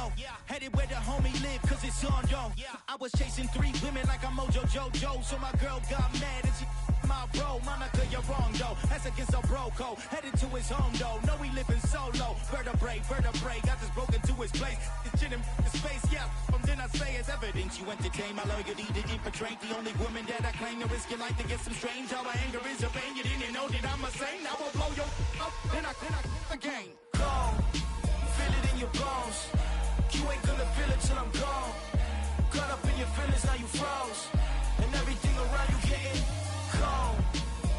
low. Headed where the homie live, cause it's on though. I was chasing 3 women like I'm Mojo Jojo. So my girl got mad and she my bro. Monica, you're wrong though. That's against a bro code. Headed to his home though. No, he living solo. Vertebrae. Got this broken to his place. It's chin in his face, yeah. From then I say it's evidence you entertain my loyalty to infiltrate the only woman that I claim to risk your life to get some strange. How my anger is your pain. You didn't know that I'm a saint. I will blow your up. Then I again. Gone. Feel it in your bones. You ain't gonna feel it till I'm gone. Caught up in your feelings, now you froze. And everything around you getting cold.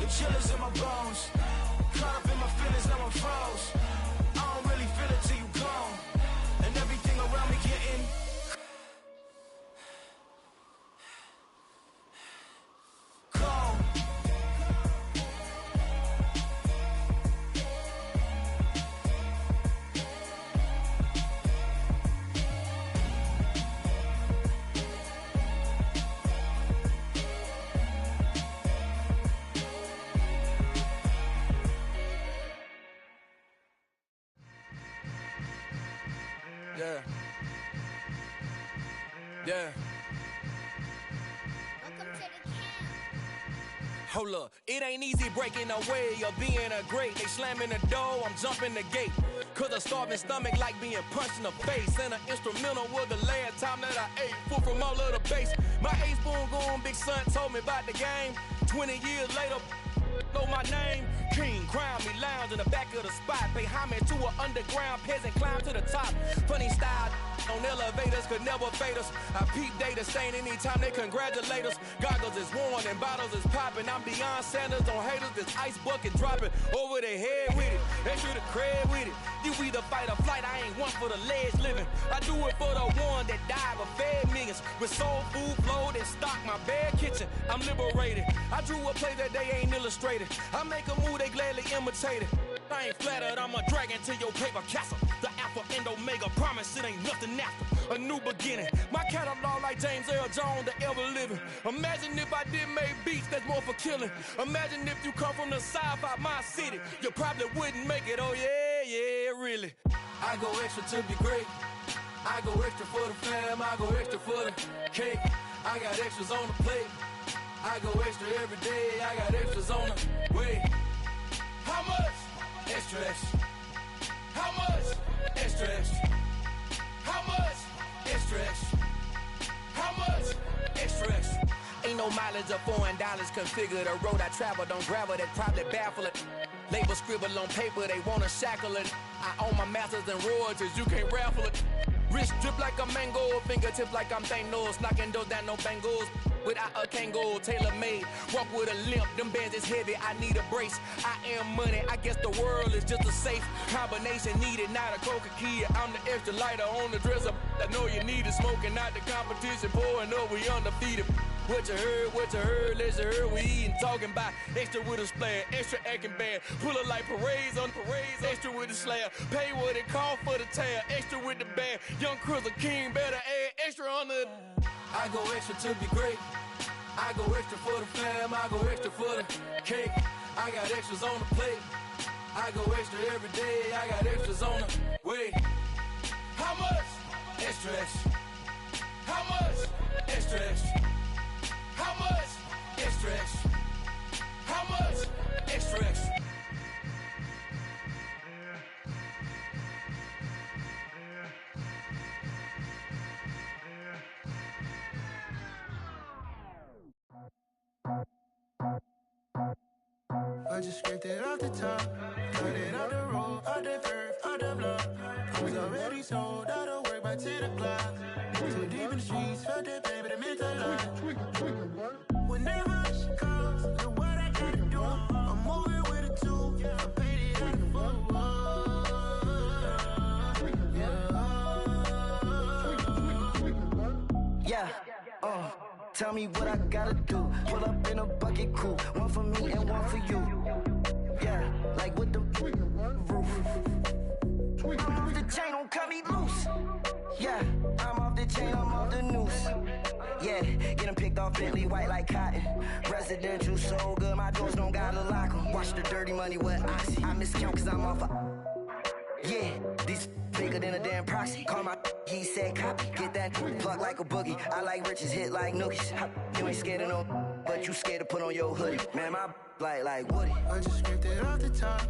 The chillers in my bones. Caught up in my feelings, now I'm froze. I don't really feel it till you gone. And everything around me getting cold. Yeah. Hold up, it ain't easy breaking away or being a great. They slamming the door, I'm jumping the gate. Cause a starving stomach like being punched in the face. And an instrumental was the last time that I ate. Full from all of the bass. My A-spoon going big son told me about the game. 20 years later, know my name. King, crown me, lounge in the back of the spot. Pay homage to an underground peasant, climb to the top. Funny style on elevators could never fade us. I peep data stain anytime they congratulate us. Goggles is worn and bottles is popping. I'm beyond Sanders on haters, this ice bucket dropping over their head with it. They should have cred with it. You either fight or flight, I ain't one for the ledge living. I do it for the one that died but fed millions. With soul food flowed and stocked my bad kitchen. I'm liberated. I drew a play that they ain't illustrated. I make a move, they gladly imitate it. I ain't flattered, I'm a dragon to your paper castle. The alpha and omega, promise it ain't nothing after. A new beginning. My catalog like James Earl Jones, the ever living. Imagine if I did make beats that's more for killing. Imagine if you come from the south out my city. You probably wouldn't make it, oh yeah, really. I go extra to be great. I go extra for the fam, I go extra for the cake. I got extras on the plate. I go extra every day, I got extras on the way. How much? Extra, extra. How much? Extra, extra. How much? Extra, extra. How much? Extra, extra. Ain't no mileage of $4 configure the road I travel. Don't gravel that probably baffle it. Label scribble on paper, they wanna shackle it. I own my masters and royalties, you can't raffle it. Wrist drip like a mango, fingertips like I'm Thanos, knocking those down no bangles. Without a Kango, tailor-made, walk with a limp, them bands is heavy, I need a brace. I am money, I guess the world is just a safe combination needed, not a coca key. I'm the extra lighter on the dresser, I know you need it, smoking out the competition, pouring up, we undefeated. What you heard, let's hear we eatin', talking about extra with a splash, extra acting bad, pull it like parades on parades, extra with the slab, pay what it cost for the tab, extra with the band, young Chris a king, better add extra on the. I go extra to be great, I go extra for the fam, I go extra for the cake, I got extras on the plate, I go extra every day, I got extras on the way. How much? Extra, extra. How much? Extra, extra. How much? Extra, extra. How much? Extra, extra. I just scraped it off the top, cut it off the road, off the curve, off the block. I was already sold out of work by 10 o'clock. Too deep in the streets, felt that pain, but it meant a lot. Whenever she calls, look what I gotta do. I'm moving with a two, I paid it out the full. Yeah, tell me what I gotta do. Pull up in a bucket crew, one for me and one for you. Yeah, like with the roof. I'm off the chain, don't cut me loose. Yeah, I'm off the chain, I'm off the noose. Yeah, getting picked off Bentley white like cotton. Residential so good, my doors don't gotta lock 'em. Watch the dirty money with Oxy. I miscount cause I'm off a. Yeah, this bigger than a damn proxy. Call my he said copy. Get that plug like a boogie. I like riches, hit like nookies. You ain't scared of no, but you scared to put on your hoodie. Man, my like Woody. I just scraped it off the top.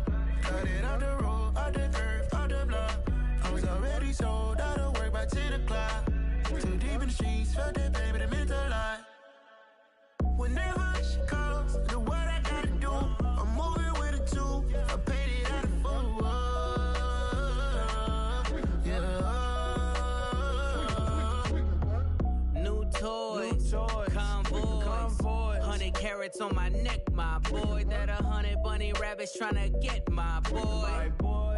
Cut it out the road, out the curve, out the block. I was already sold out of work by 10 o'clock. Too deep in the streets, felt that baby, that meant a lot. Whenever she calls, do what I gotta do. I'm moving with a two. I paid it out of full. Yeah. New toys, convoys, 100 carats on my neck, my boy. That 100 bunny rabbits tryna get my boy.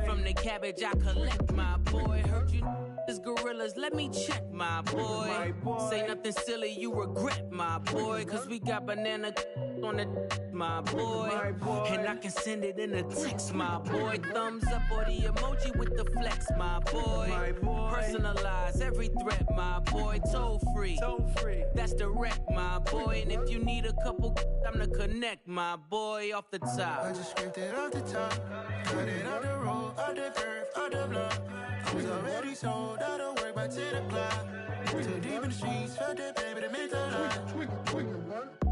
From the cabbage I collect, my boy. Heard you is gorillas, let me check, my boy. Say nothing silly, you regret, my boy. Cause we got banana on the my boy. And I can send it in a text, my boy. Thumbs up or the emoji with the flex, my boy. Personalize every threat, my boy. Toll free, that's direct, my boy. And if you need a couple, I'm to connect, my boy, off the top. I just scraped it off the top. Cut it out the road, out the curve, out the block. I was already sold out of work by 10 o'clock. Too deep in the streets, felt that baby, that meant a lot.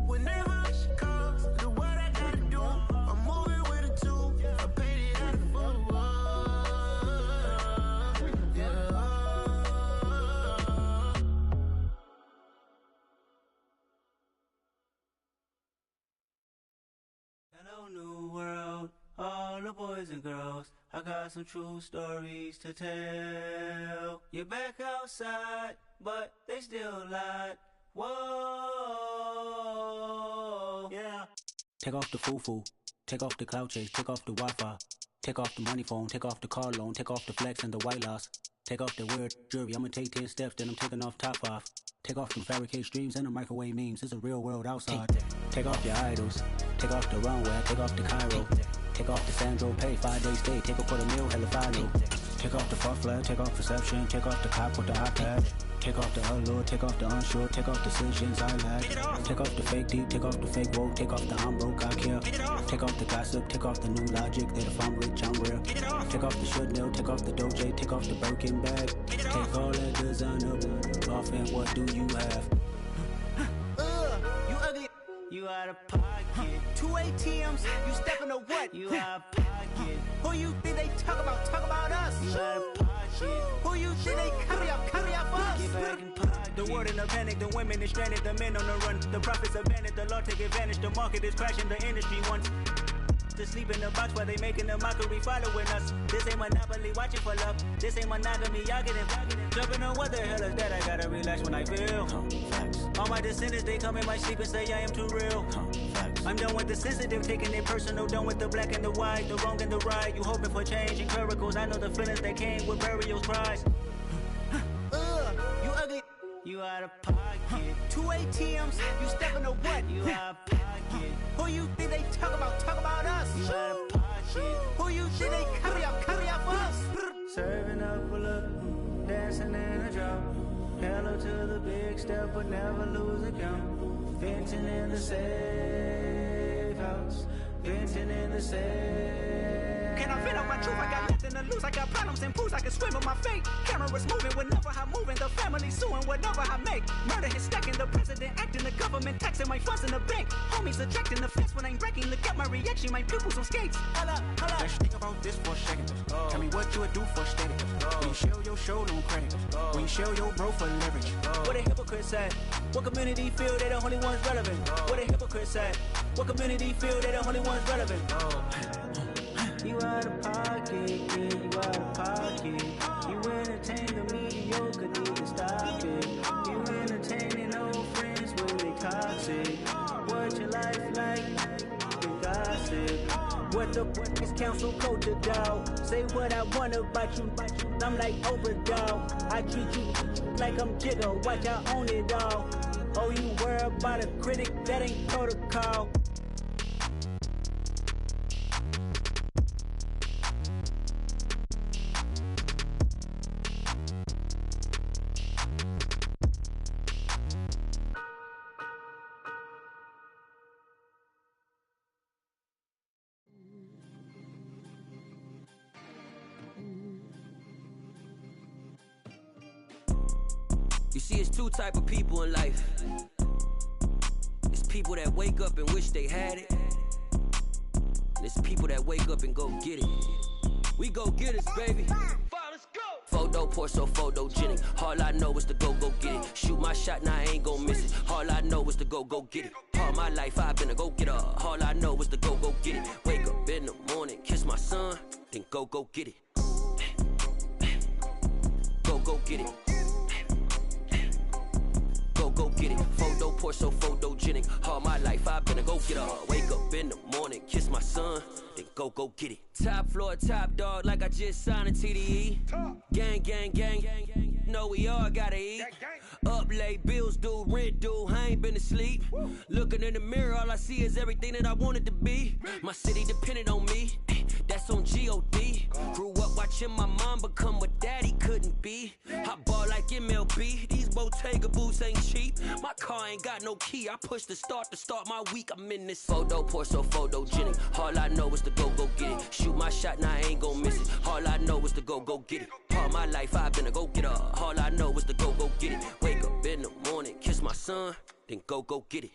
Whenever she calls, do what I gotta do. I'm moving with a two. I paid it out of full. Yeah. Hello, new world, all the boys and girls. I got some true stories to tell. You're back outside, but they still lied. Whoa, yeah. Take off the foo-foo, take off the cloud chase, take off the Wi-Fi, take off the money phone, take off the car loan, take off the flex and the white loss. Take off the weird jewelry, I'ma take 10 steps, then I'm taking off top 5. Take off them fabricate streams and the microwave memes, it's a real world outside. Take off your idols, take off the runway, take off the Cairo. Take off the Sandro pay, 5 days stay, take a $250,000, hella final. Take off the fuck flag, take off perception, take off the cop with the iPad. Take off the allure, take off the unsure, take off decisions I lack. Take off the fake deep, take off the fake woke, take off the I'm broke, I care. Take off the gossip, take off the new logic, that if I'm rich, I'm real. Take off the should know, take off the Doja, take off the Birkin bag. Take all that designer off and what do you have? You ugly. You out of pocket. 2 ATMs, you stepping to what? You out of pocket. Who you think they talk about? Talk about us. You out of pocket. Who you think they copy up for us? Get back in pocket. The world in a panic, the women is stranded, the men on the run. The profits abandoned, the law take advantage. The market is crashing, the industry wants to sleep in the box while they making a mockery following us. This ain't monopoly, watching for love. This ain't monogamy, y'all getting jumping on what the hell is that? I gotta relax when I feel. All my descendants, they come in my sleep and say I am too real. I'm done with the sensitive, taking it personal. Done with the black and the white, the wrong and the right. You hoping for change and miracles. I know the feelings that came with burials, cries. You ugly. You out of pocket. 2 ATMs, you stepping to what? You out of pocket. Who you think they talk about? Talk about us. You out of pocket. Who you think they copy up for us? Serving up a look, dancing in a drop. Hello to the big step, but never lose a count. Venting in the safe house. Venting in the safe. Can I vent out my truth? I got nothing to lose. I got problems and proofs. I can swim with my fate. Cameras moving whenever I'm moving. The family suing whatever I make. Murder is stacking. The president acting. The government taxing my funds in the bank. Homies ejecting the fence when I'm breaking. Look at my reaction. My pupils on skates. Holla, holla. Let's think about this for a second. Tell me what you would do for steady. When you show your show, no credit. When you show your bro for leverage. What a hypocrite said. What community feel they the only ones relevant? What a hypocrite said. What community feel they the only ones relevant? You out of pocket, yeah, you out of pocket. You entertain the mediocre, need to stop it. You entertaining old friends when they toxic. What your life like? You gossip. What the is council code to dog? Say what I want about you. I'm like overdog. I treat you like I'm Jigga. Watch I own it all. Oh, you worry about a critic? That ain't protocol. You see, it's two type of people in life. It's people that wake up and wish they had it. And it's people that wake up and go get it. We go get it, baby. Photo pour so photogenic. All I know is to go get it. Shoot my shot, now I ain't gon' miss it. All I know is to go get it. All my life I've been a go-getter. All I know is to go get it. Wake up in the morning, kiss my son, then go get it. Go get it. Go get it. Photo pour so photogenic. All my life I've been a go-getter. Wake up in the morning, kiss my son, then go get it. Top floor, top dog, like I just signed a TDE. Gang. Know we all gotta eat. Up late, bills due, rent due, I ain't been asleep. Looking in the mirror, all I see is everything that I wanted to be. My city depended on me, that's on G.O.D. Grew up watching my mom become what daddy couldn't be. I ball like MLB, these Bottega boots ain't cheap. My car ain't got no key, I push the start to start my week. I'm in this photo pour so photogenic. All I know is to go get it. Shoot my shot, now I ain't gon' miss it. All I know is to go get it. All my life I've been a go-getter. All I know is to go get it. Wake up in the morning, kiss my son, then go get it.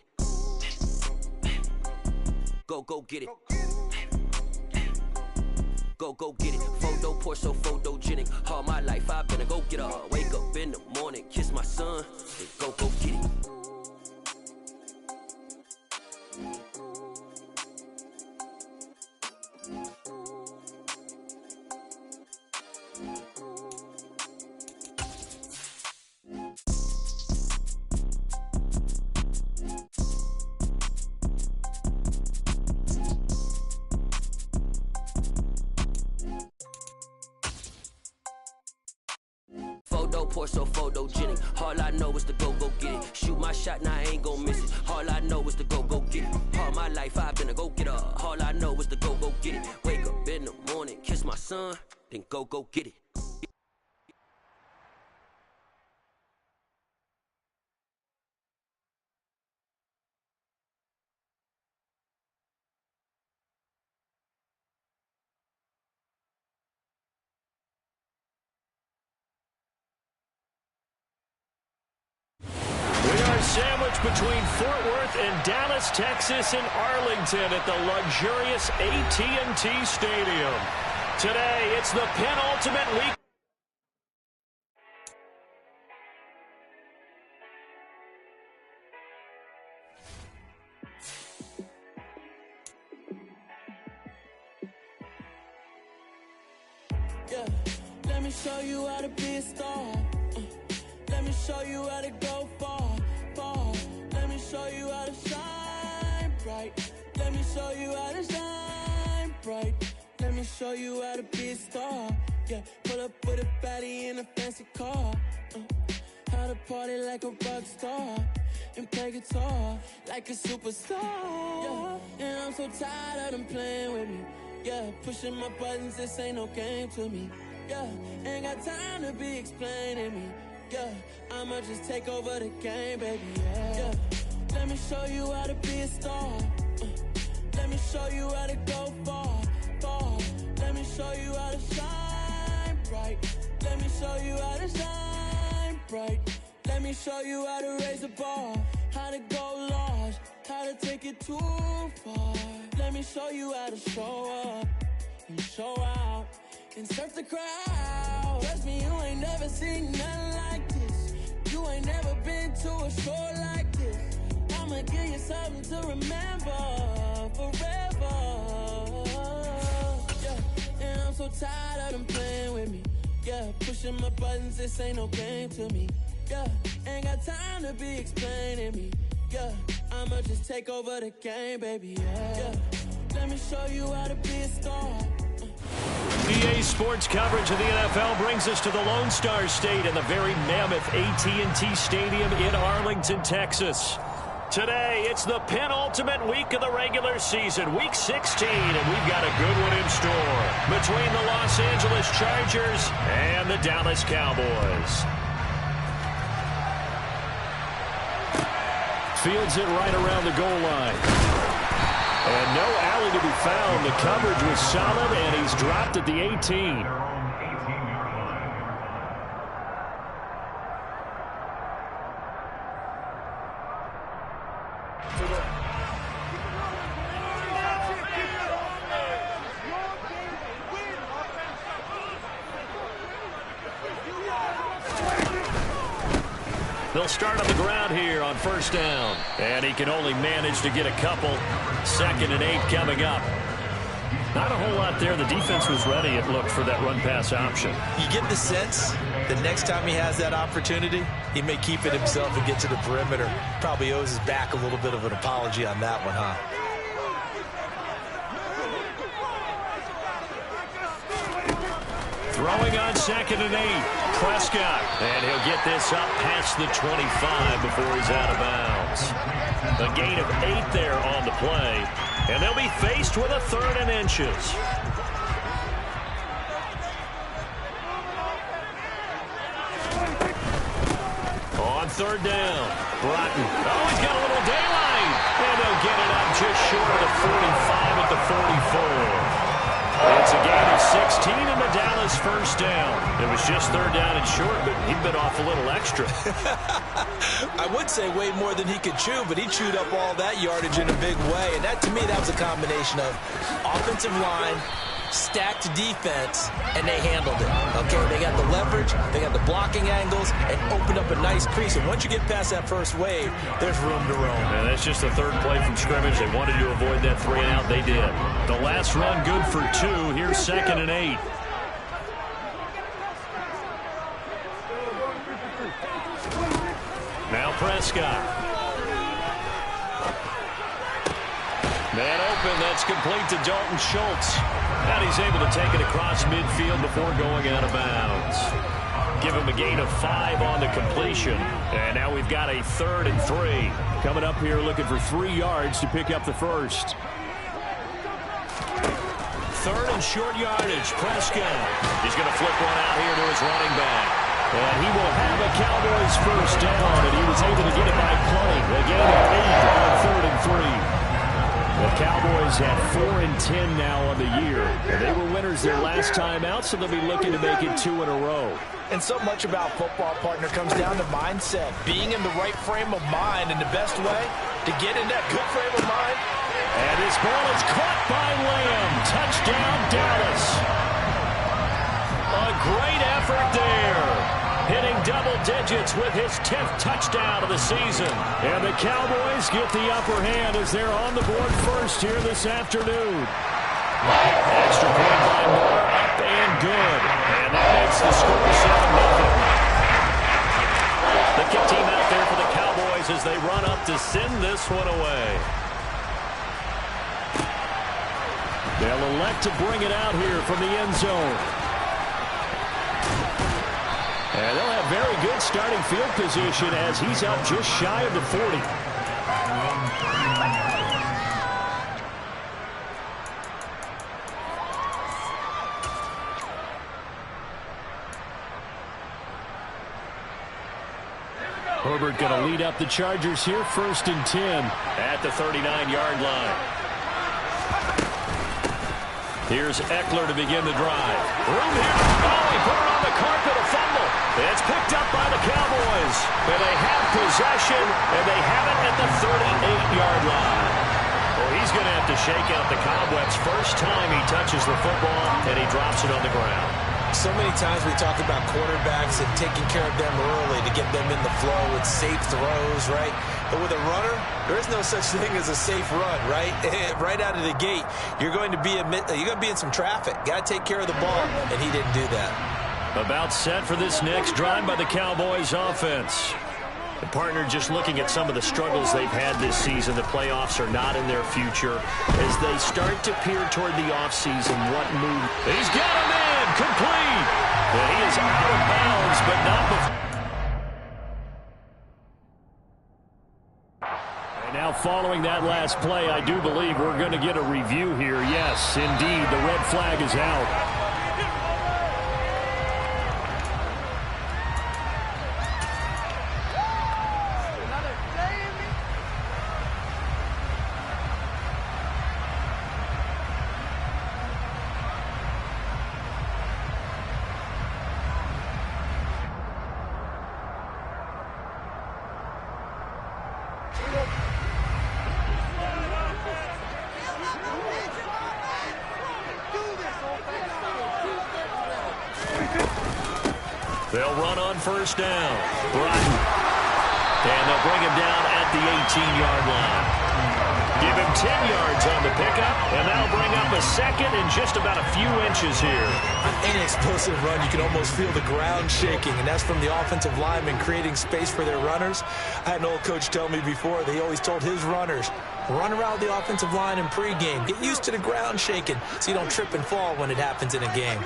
Go get it. Go get it. Photo pour so photogenic. All my life I've been a go-getter. Wake up in the morning, kiss my son, then go get it. Photo pour so photogenic. All I know is to go get it. Shoot my shot, now I ain't gon' miss it. All I know is to go get it. All my life I've been a go-getter. All I know is to go get it. Wake up in the morning, kiss my son, then go get it. Sandwiched between Fort Worth and Dallas, Texas, and Arlington at the luxurious AT&T Stadium. Today, it's the penultimate week. Yeah, let me show you how to be a star. Let me show you how to go far. Let me show you how to shine bright. Let me show you how to shine bright. Let me show you how to be a star. Yeah, pull up with a baddie in a fancy car. How to party like a rock star and play guitar like a superstar. Yeah, and I'm so tired of them playing with me. Yeah, pushing my buttons, this ain't no game to me. Yeah, ain't got time to be explaining me. Yeah, I'ma just take over the game, baby, yeah. Let me show you how to be a star. Let me show you how to go far. Let me show you how to shine bright. Let me show you how to shine bright. Let me show you how to raise the bar. How to go large, how to take it too far. Let me show you how to show up and show out and surf the crowd. Trust me, you ain't never seen nothing like this. You ain't never been to a show like this. I'ma give you something to remember forever. Yeah, and I'm so tired of them playing with me. Yeah, pushing my buttons, this ain't no game to me. Yeah, ain't got time to be explaining me. Yeah, I'ma just take over the game, baby, yeah. Let me show you how to be a star. EA Sports coverage of the NFL brings us to the Lone Star State and the very mammoth AT&T Stadium in Arlington, Texas. Today, it's the penultimate week of the regular season, Week 16, and we've got a good one in store between the Los Angeles Chargers and the Dallas Cowboys. Fields it right around the goal line. And no alley to be found. The coverage was solid, and he's dropped at the 18. They'll start on the ground here on first down. And he can only manage to get a couple. 2nd and 8 coming up. Not a whole lot there. The defense was ready, it looked, for that run-pass option. You get the sense the next time he has that opportunity, he may keep it himself and get to the perimeter. Probably owes his back a little bit of an apology on that one, huh? Throwing on 2nd and 8. Prescott. And he'll get this up past the 25 before he's out of bounds. A gain of 8 there on the play. And they'll be faced with a 3rd and inches. On 3rd down. Broughton. Oh, he's got a little daylight. And they'll get it up just short of the 45 at the 44. It's a gain of 16 in the Dallas first down. It was just 3rd down and short, but he bit off a little extra. I would say way more than he could chew, but he chewed up all that yardage in a big way. And that, to me, that was a combination of offensive line, stacked defense, and they handled it. Okay, they got the leverage, they got the blocking angles, and opened up a nice crease. And once you get past that first wave, there's room to roam. And that's just the 3rd play from scrimmage. They wanted to avoid that 3 and out. They did. The last run good for 2. Here's 2nd and 8. Now Prescott. Man open, that's complete to Dalton Schultz. And he's able to take it across midfield before going out of bounds. Give him a gain of 5 on the completion. And now we've got a 3rd and 3. Coming up here looking for 3 yards to pick up the first. 3rd and short yardage. Prescott. He's going to flip one out here to his running back. And he will have a Cowboys first down, and he was able to get it by playing. A gain of 8 on 3rd and 3. The Cowboys at 4 and 10 now on the year. And they were winners their last time out, so they'll be looking to make it 2 in a row. And so much about football, partner, comes down to mindset. Being in the right frame of mind, and the best way to get in that good frame of mind. And this ball is caught by Lamb. Touchdown, Dallas. A great effort there. Hitting double digits with his 10th touchdown of the season. And the Cowboys get the upper hand as they're on the board first here this afternoon. Extra point by Moore, up and good. And that makes the score 7-0. The kick team out there for the Cowboys as they run up to send this one away. They'll elect to bring it out here from the end zone. And they'll have very good starting field position as he's up just shy of the 40. Herbert going to lead up the Chargers here, 1st and 10 at the 39-yard line. Here's Eckler to begin the drive. Room here. Oh, he put it on the carpet, a fumble. It's picked up by the Cowboys. And they have possession, and they have it at the 38-yard line. Well, he's going to have to shake out the cobwebs. First time he touches the football, and he drops it on the ground. So many times we talk about quarterbacks and taking care of them early to get them in the flow with safe throws, right? But with a runner, there is no such thing as a safe run, right? Right out of the gate, you're going to be in some traffic. Got to take care of the ball, and he didn't do that. About set for this next drive by the Cowboys offense. The partner just looking at some of the struggles they've had this season. The playoffs are not in their future. As they start to peer toward the offseason, what move? He's got a man complete. And he is out of bounds, but not before. And now following that last play, I do believe we're going to get a review here. Yes, indeed, the red flag is out. They'll run on first down. Broughton. And they'll bring him down at the 18-yard line. Give him 10 yards on the pickup, and that'll bring up a second and just about a few inches here. An explosive run, you can almost feel the ground shaking, and that's from the offensive linemen creating space for their runners. I had an old coach tell me before, they always told his runners, run around the offensive line in pregame. Get used to the ground shaking so you don't trip and fall when it happens in a game.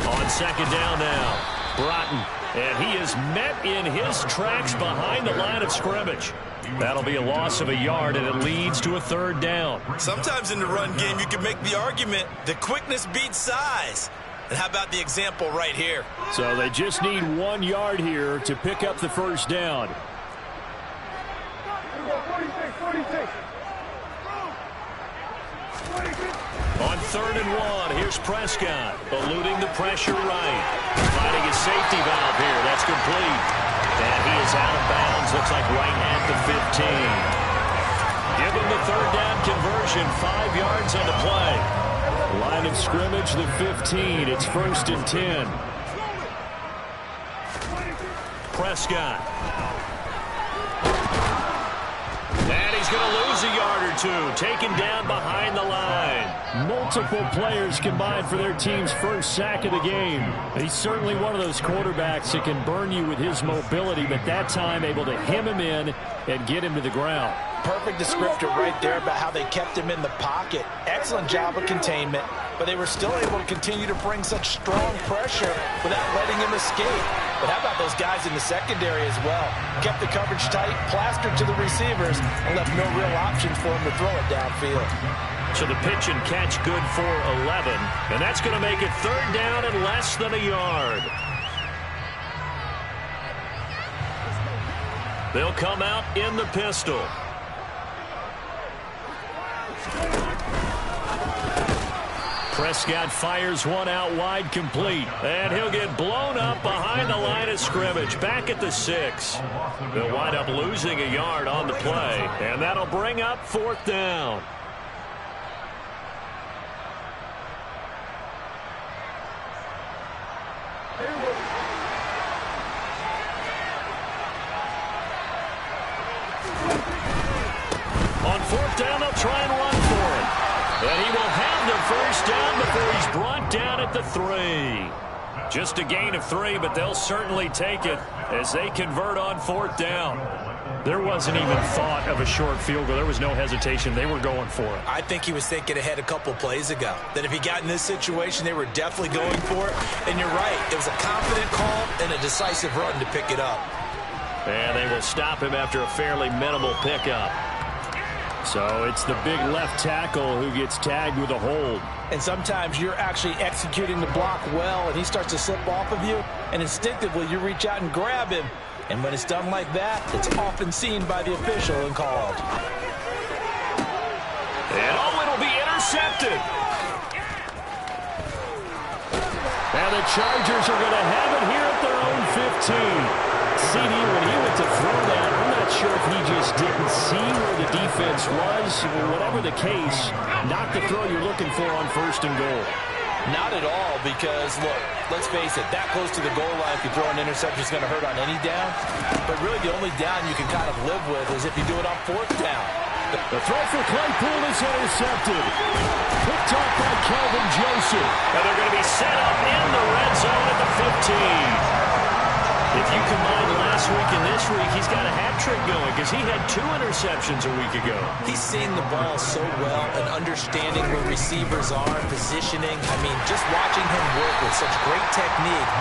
On second down now, Broughton. And he is met in his tracks behind the line of scrimmage. That'll be a loss of a yard, and it leads to a third down. Sometimes in the run game, you can make the argument that quickness beats size. And how about the example right here? So they just need 1 yard here to pick up the first down. On 3rd and 1, here's Prescott, eluding the pressure right. Finding his safety valve here. That's complete. And he is out of bounds. Looks like right at the 15. Give him the third down conversion. 5 yards on the play. Line of scrimmage, the 15. It's 1st and 10. Prescott. And he's going to lose a yard or two. Taken down behind the line. Multiple players combined for their team's first sack of the game. He's certainly one of those quarterbacks that can burn you with his mobility, but that time able to hem him in and get him to the ground. Perfect descriptor right there about how they kept him in the pocket. Excellent job of containment, but they were still able to continue to bring such strong pressure without letting him escape. But how about those guys in the secondary as well? Kept the coverage tight, plastered to the receivers, and left no real options for him to throw it downfield. So the pitch and catch good for 11, and that's going to make it third down and less than a yard. They'll come out in the pistol. Prescott fires one out wide, complete. And he'll get blown up behind the line of scrimmage, back at the 6. They'll wind up losing a yard on the play, and that'll bring up 4th down. On 4th down, they'll try and run for it. And he will have the first down before he's brought down at the 3. Just a gain of 3, but they'll certainly take it as they convert on 4th down. There wasn't even thought of a short field goal. There was no hesitation. They were going for it. I think he was thinking ahead a couple plays ago. That if he got in this situation, they were definitely going for it. And you're right. It was a confident call and a decisive run to pick it up. And they will stop him after a fairly minimal pickup. So it's the big left tackle who gets tagged with a hold. And sometimes you're actually executing the block well, and he starts to slip off of you, and instinctively you reach out and grab him. And when it's done like that, it's often seen by the official and called. And it'll be intercepted. And the Chargers are going to have it here at their own 15. CD, when he went to throw that, I'm not sure if he just didn't see where the defense was. Whatever the case, not the throw you're looking for on 1st and goal. Not at all, because, look, let's face it, that close to the goal line, if you throw an interception, is going to hurt on any down. But really, the only down you can kind of live with is if you do it on 4th down. The throw for Claypool is intercepted. Picked off by Calvin Joseph. And they're going to be set up in the red zone at the 15. If you combine last week and this week, he's got a hat trick going because he had 2 interceptions a week ago. He's seeing the ball so well and understanding where receivers are, positioning. I mean, just watching him work with such great technique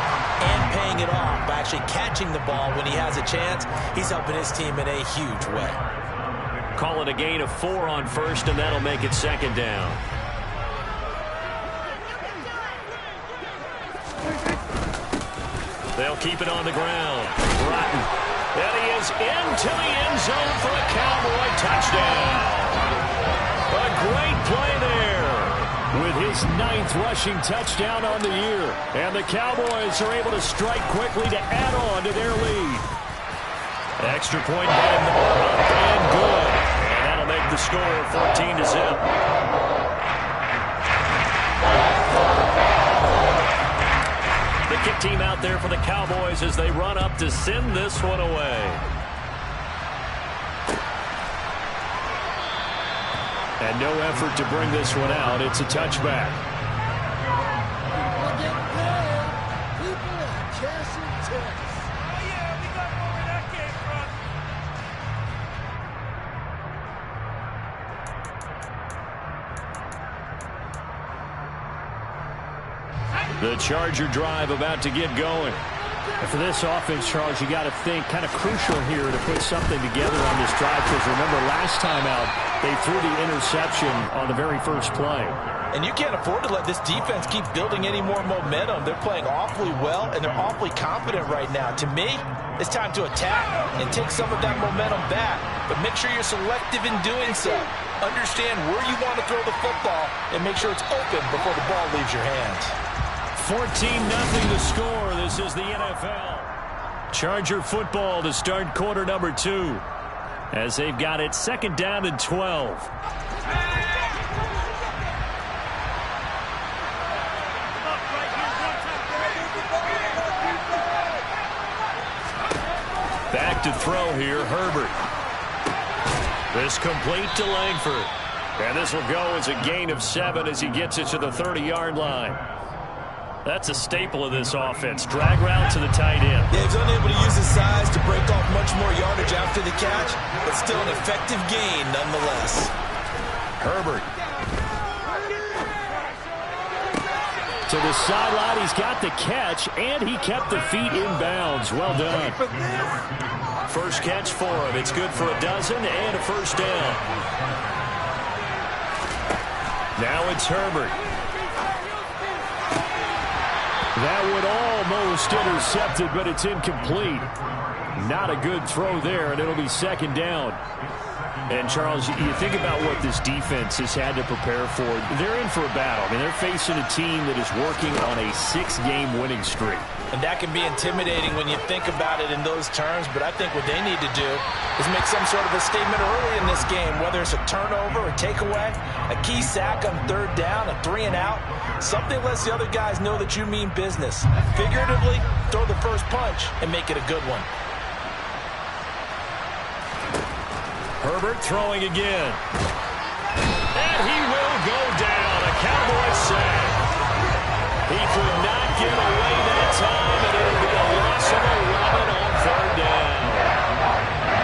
and paying it off by actually catching the ball when he has a chance, he's helping his team in a huge way. Call it a gain of 4 on 1st, and that'll make it 2nd down. They'll keep it on the ground. Broughton. And he is into the end zone for a Cowboy touchdown. A great play there with his 9th rushing touchdown on the year. And the Cowboys are able to strike quickly to add on to their lead. Extra point by Moore, up and good. And that'll make the score 14-0. The kick team out there for the Cowboys as they run up to send this one away. And no effort to bring this one out. It's a touchback. The Charger drive about to get going. And for this offense, Charles, you got to think kind of crucial here to put something together on this drive, because remember last time out they threw the interception on the very first play. And you can't afford to let this defense keep building any more momentum. They're playing awfully well, and they're awfully confident right now. To me, it's time to attack and take some of that momentum back. But make sure you're selective in doing so. Understand where you want to throw the football and make sure it's open before the ball leaves your hands. 14-0 the score. This is the NFL. Charger football to start quarter number 2 as they've got it second down and 12. Back to throw here, Herbert. This complete to Langford. And this will go as a gain of 7 as he gets it to the 30-yard line. That's a staple of this offense. Drag route to the tight end. Yeah, he's unable to use his size to break off much more yardage after the catch, but still an effective gain nonetheless. Herbert. To the sideline, he's got the catch, and he kept the feet in bounds. Well done. First catch for him. It's good for a dozen and a first down. Now it's Herbert. That would almost intercepted, but it's incomplete. Not a good throw there, and it'll be second down. And, Charles, you think about what this defense has had to prepare for. They're in for a battle. I mean, they're facing a team that is working on a 6-game winning streak. And that can be intimidating when you think about it in those terms, but I think what they need to do is make some sort of a statement early in this game, whether it's a turnover, a takeaway, a key sack on third down, a 3-and-out. Something lets the other guys know that you mean business. Figuratively, throw the first punch and make it a good one. Herbert throwing again. And he will go down. A Cowboys sack. He could not get away that time, and it'll be a loss of 11 on third down.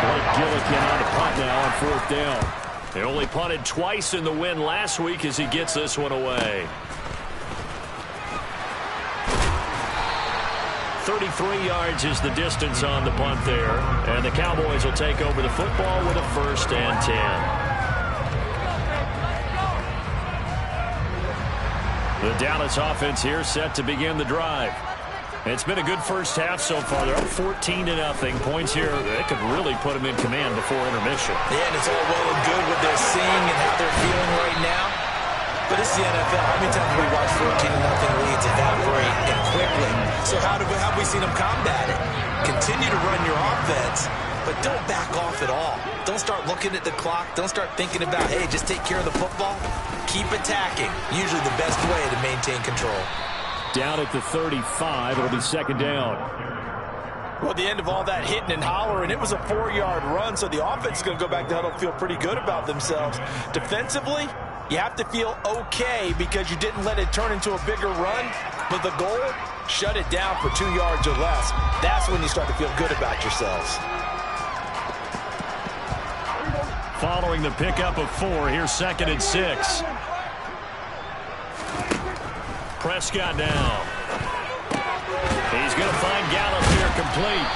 Blake Gillikin on the punt now on fourth down. They only punted twice in the win last week as he gets this one away. 33 yards is the distance on the punt there. And the Cowboys will take over the football with a first and 10. The Dallas offense here set to begin the drive. It's been a good first half so far. They're up 14-0. Points here, they could really put them in command before intermission. Yeah, and it's all well and good what they're seeing and how they're feeling right now. But it's the NFL. How many times have we watched 14-0 leads evaporate and quickly? So how have we seen them combat it? Continue to run your offense, but don't back off at all. Don't start looking at the clock. Don't start thinking about, hey, just take care of the football. Keep attacking. Usually the best way to maintain control. Down at the 35, it'll be second down. Well, the end of all that hitting and hollering, it was a 4-yard run, so the offense is going to go back to huddle and feel pretty good about themselves. Defensively, you have to feel okay because you didn't let it turn into a bigger run, but the goal, shut it down for 2 yards or less. That's when you start to feel good about yourselves. Following the pickup of 4, here's second and 6. Prescott now. He's going to find Gallup here complete.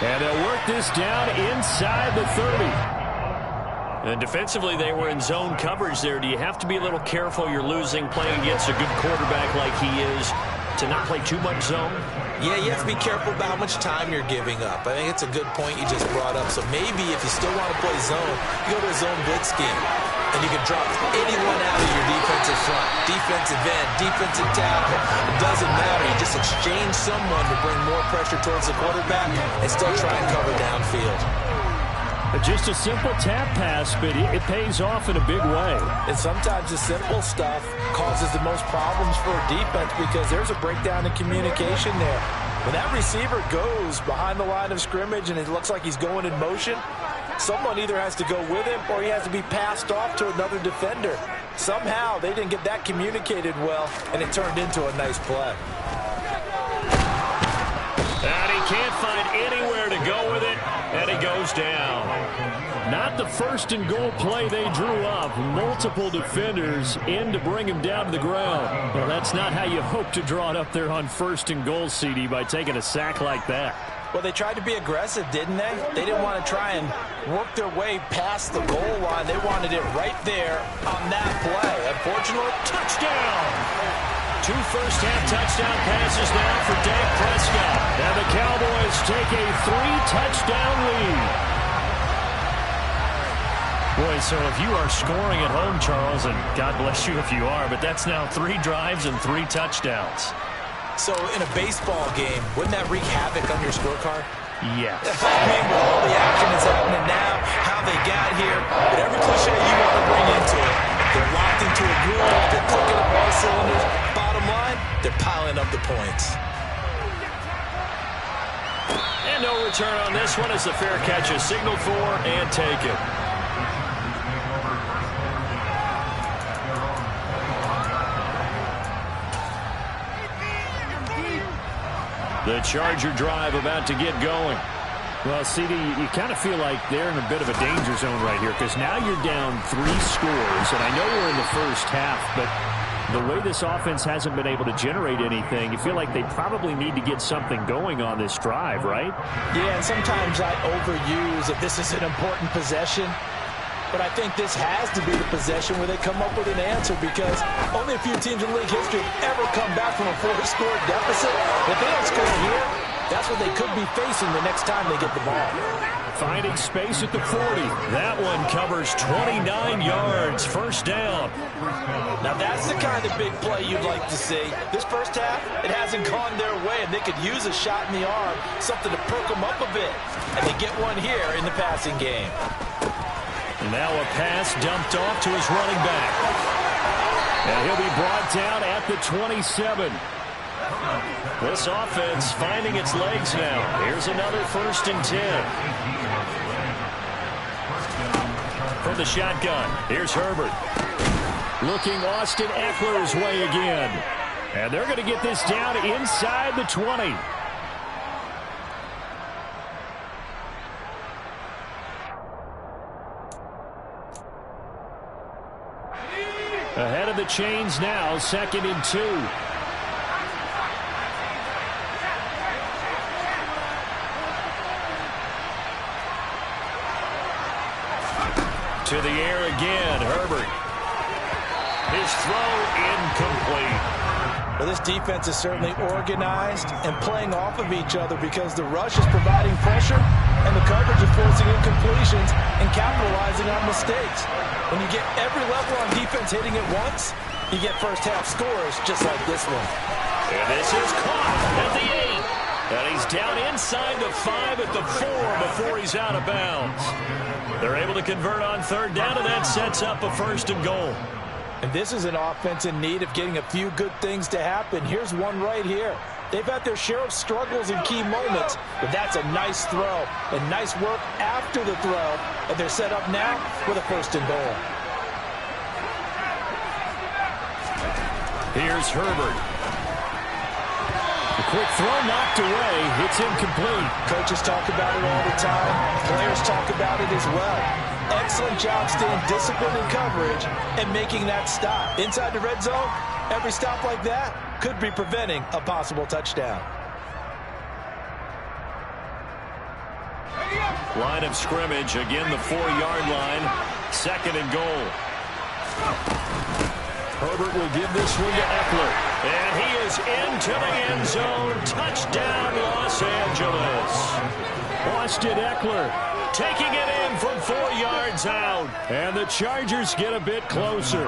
And they'll work this down inside the 30. And defensively, they were in zone coverage there. Do you have to be a little careful? You're losing playing against a good quarterback like he is to not play too much zone? Yeah, you have to be careful about how much time you're giving up. I think it's a good point you just brought up. So maybe if you still want to play zone, you go to a zone blitz scheme. And you can drop anyone out of your defensive front, defensive end, defensive tackle. It doesn't matter. You just exchange someone to bring more pressure towards the quarterback and still try and cover downfield. Just a simple tap pass, but it pays off in a big way. And sometimes the simple stuff causes the most problems for a defense because there's a breakdown in communication there. When that receiver goes behind the line of scrimmage and it looks like he's going in motion, someone either has to go with him or he has to be passed off to another defender. Somehow they didn't get that communicated well, and it turned into a nice play. And he can't find anywhere to go with it, and he goes down. Not the first and goal play they drew up. Multiple defenders in to bring him down to the ground. Well, that's not how you hope to draw it up there on first and goal, CD, by taking a sack like that. Well, they tried to be aggressive, didn't they? They didn't want to try and work their way past the goal line. They wanted it right there on that play. Unfortunately, Touchdown! 2 first-half touchdown passes now for Dak Prescott. And the Cowboys take a 3-touchdown lead. Boy, so if you are scoring at home, Charles, and God bless you if you are, but that's now 3 drives and 3 touchdowns. So in a baseball game, wouldn't that wreak havoc on your scorecard? Yes. I mean, with all the action that's happening now, how they got here, whatever cliche you want to bring into it, they're locked into a groove, they're clicking up all cylinders. Bottom line, they're piling up the points. And no return on this one as the fair catch is signaled for and taken. The Charger drive about to get going. Well, CD, you kind of feel like they're in a bit of a danger zone right here because now you're down 3 scores, and I know we're in the first half, but the way this offense hasn't been able to generate anything, you feel like they probably need to get something going on this drive, right? Yeah, and sometimes I overuse that this is an important possession, but I think this has to be the possession where they come up with an answer because only a few teams in league history have ever come back from a 4-score deficit. If they don't score here, that's what they could be facing the next time they get the ball. Finding space at the 40. That one covers 29 yards. First down. Now that's the kind of big play you'd like to see. This first half, it hasn't gone their way, and they could use a shot in the arm, something to perk them up a bit. And they get one here in the passing game. Now a pass dumped off to his running back. And he'll be brought down at the 27. This offense finding its legs now. Here's another 1st and 10. From the shotgun, here's Herbert. Looking Austin Eckler's way again. And they're going to get this down inside the 20. Ahead of the chains now, 2nd and 2. To the air again, Herbert. His throw incomplete. Well, this defense is certainly organized and playing off of each other because the rush is providing pressure and the coverage is forcing incompletions and capitalizing on mistakes. When you get every level on defense hitting at once, you get first-half scores just like this one. And this is caught at the 8. And he's down inside the 5 at the 4 before he's out of bounds. They're able to convert on 3rd down, and that sets up a 1st and goal. And this is an offense in need of getting a few good things to happen. Here's one right here. They've had their share of struggles in key moments, but that's a nice throw and nice work after the throw. And they're set up now with a 1st and goal. Here's Herbert. The quick throw knocked away. It's incomplete. Coaches talk about it all the time. Players talk about it as well. Excellent job staying disciplined in coverage and making that stop. Inside the red zone, every stop like that could be preventing a possible touchdown. Line of scrimmage, again the 4-yard line. 2nd and goal. Herbert will give this one to Eckler. And he is into the end zone. Touchdown, Los Angeles. Austin Eckler taking it in from 4 yards out. And the Chargers get a bit closer.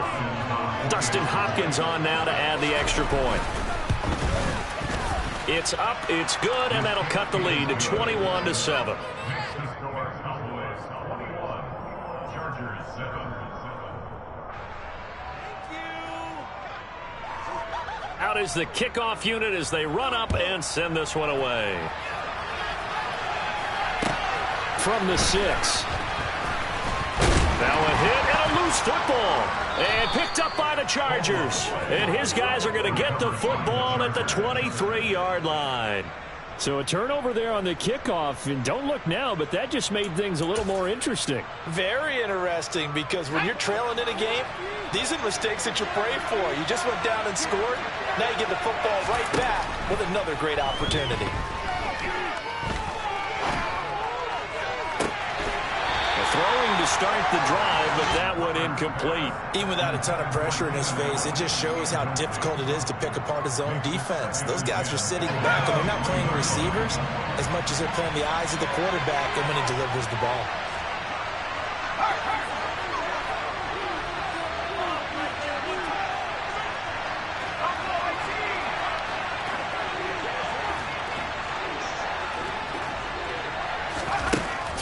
Dustin Hopkins on now to add the extra point. It's up, it's good, and that'll cut the lead to 21-7. out is the kickoff unit as they run up and send this one away. From the 6. Now a hit and a loose football. And picked up by the Chargers. And his guys are going to get the football at the 23-yard line. So a turnover there on the kickoff, and don't look now, but that just made things a little more interesting. Very interesting, because when you're trailing in a game, these are the mistakes that you pray for. You just went down and scored. Now you get the football right back with another great opportunity. Throwing to start the drive, but that one incomplete. Even without a ton of pressure in his face, it just shows how difficult it is to pick apart his own defense. Those guys are sitting back, and they're not playing receivers as much as they're playing the eyes of the quarterback and when he delivers the ball.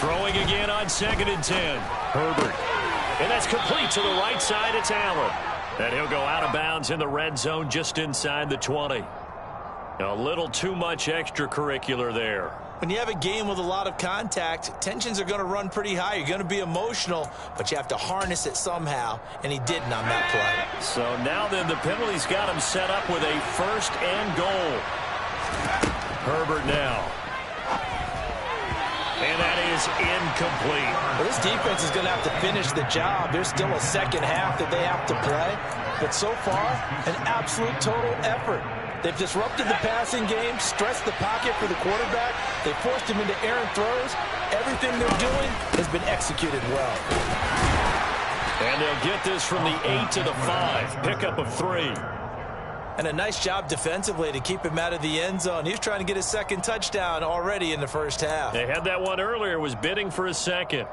Throwing again on 2nd and 10. Herbert. And that's complete to the right side. It's Allen. And he'll go out of bounds in the red zone just inside the 20. A little too much extracurricular there. When you have a game with a lot of contact, tensions are going to run pretty high. You're going to be emotional, but you have to harness it somehow, and he didn't on that play. So now then, the penalty's got him set up with a 1st and goal. Herbert now. And that is incomplete. Well, this defense is going to have to finish the job. There's still a second half that they have to play. But so far, an absolute total effort. They've disrupted the passing game, stressed the pocket for the quarterback. They forced him into errant throws. Everything they're doing has been executed well. And they'll get this from the 8 to the 5. Pickup of 3. And a nice job defensively to keep him out of the end zone. He's trying to get his second touchdown already in the first half. They had that one earlier, was bidding for a second.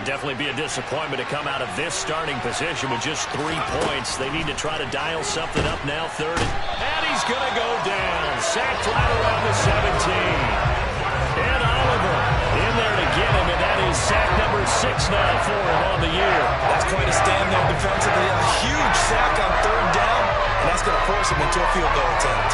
Definitely be a disappointment to come out of this starting position with just 3 points. They need to try to dial something up now. 3rd. And he's going to go down. Sacked right around the 17. And Oliver in there to get him, and that is sack number 6 now for him on the year. That's quite a stand there defensively. A huge sack on 3rd down, and that's going to force him into a field goal attempt.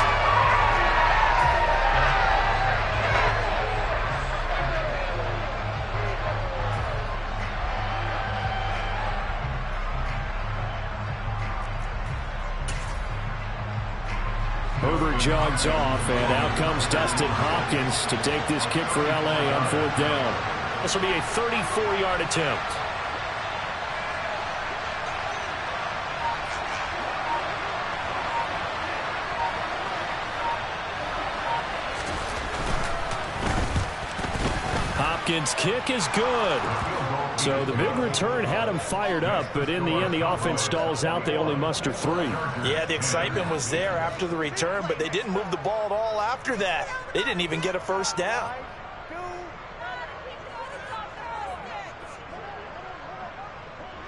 Herbert jogs off, and out comes Dustin Hopkins to take this kick for L.A. on 4th down. This will be a 34-yard attempt. Hopkins' kick is good. So the big return had him fired up, but in the end, the offense stalls out. They only muster 3. Yeah, the excitement was there after the return, but they didn't move the ball at all after that. They didn't even get a first down.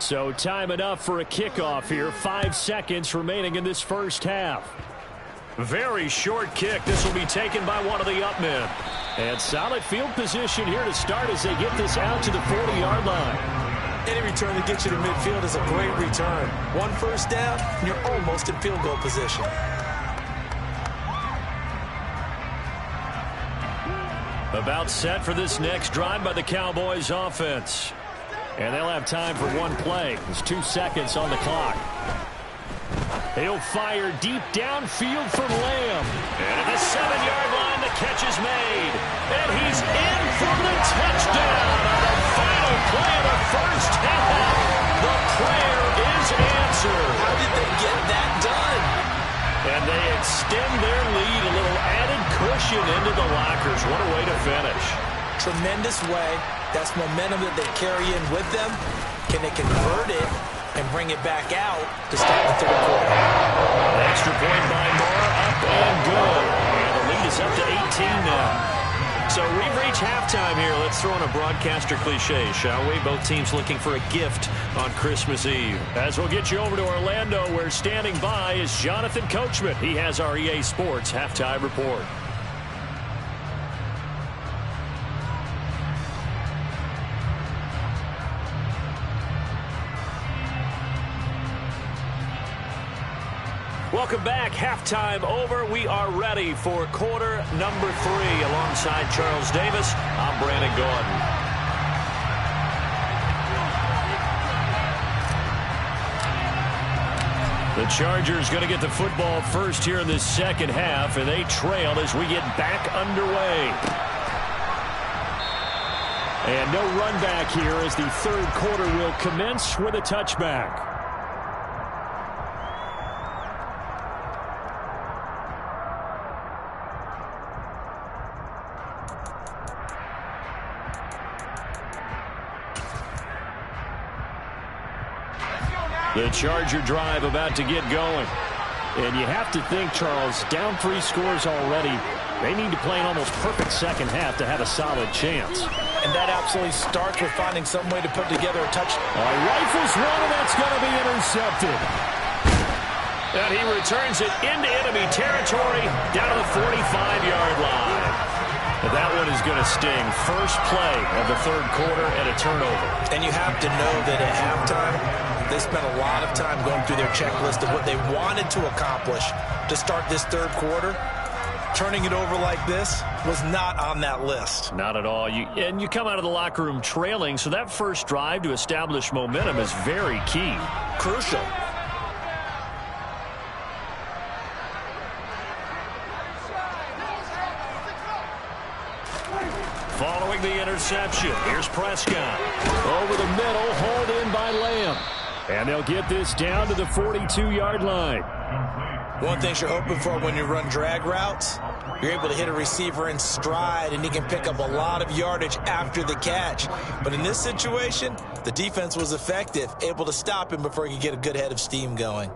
So time enough for a kickoff here. 5 seconds remaining in this first half. Very short kick. This will be taken by one of the up men. And solid field position here to start as they get this out to the 40-yard line. Any return that gets you to midfield is a great return. 1 first down, and you're almost in field goal position. About set for this next drive by the Cowboys offense. And they'll have time for 1 play. There's 2 seconds on the clock. He'll fire deep downfield from Lamb. And at the 7-yard line, the catch is made. And he's in for the touchdown on the final play of the first half. The prayer is answered. How did they get that done? And they extend their lead, a little added cushion into the lockers. What a way to finish. Tremendous way. That's momentum that they carry in with them. Can they convert it and bring it back out to start the 3rd quarter? Extra point by Moore, up and good. And the lead is up to 18 now. So we've reached halftime here. Let's throw in a broadcaster cliche, shall we? Both teams looking for a gift on Christmas Eve. As we'll get you over to Orlando, where standing by is Jonathan Coachman. He has our EA Sports halftime report. Welcome back. Halftime over. We are ready for quarter number 3. Alongside Charles Davis, I'm Brandon Gordon. The Chargers going to get the football first here in this second half, and they trail as we get back underway. And no run back here as the third quarter will commence with a touchback. The Charger drive about to get going. And you have to think, Charles, down 3 scores already. They need to play an almost perfect second half to have a solid chance. And that absolutely starts with finding some way to put together a touch. Rifles one, and that's going to be intercepted. And he returns it into enemy territory down to the 45-yard line. And that one is going to sting. First play of the third quarter and a turnover. And you have to know that at halftime, they spent a lot of time going through their checklist of what they wanted to accomplish to start this third quarter. Turning it over like this was not on that list. Not at all. And you come out of the locker room trailing, so that first drive to establish momentum is very key. Crucial. Following the interception, here's Prescott. Over the middle, hauled in by Lamb. And they'll get this down to the 42-yard line. One thing you're hoping for when you run drag routes, you're able to hit a receiver in stride, and he can pick up a lot of yardage after the catch. But in this situation, the defense was effective, able to stop him before he could get a good head of steam going.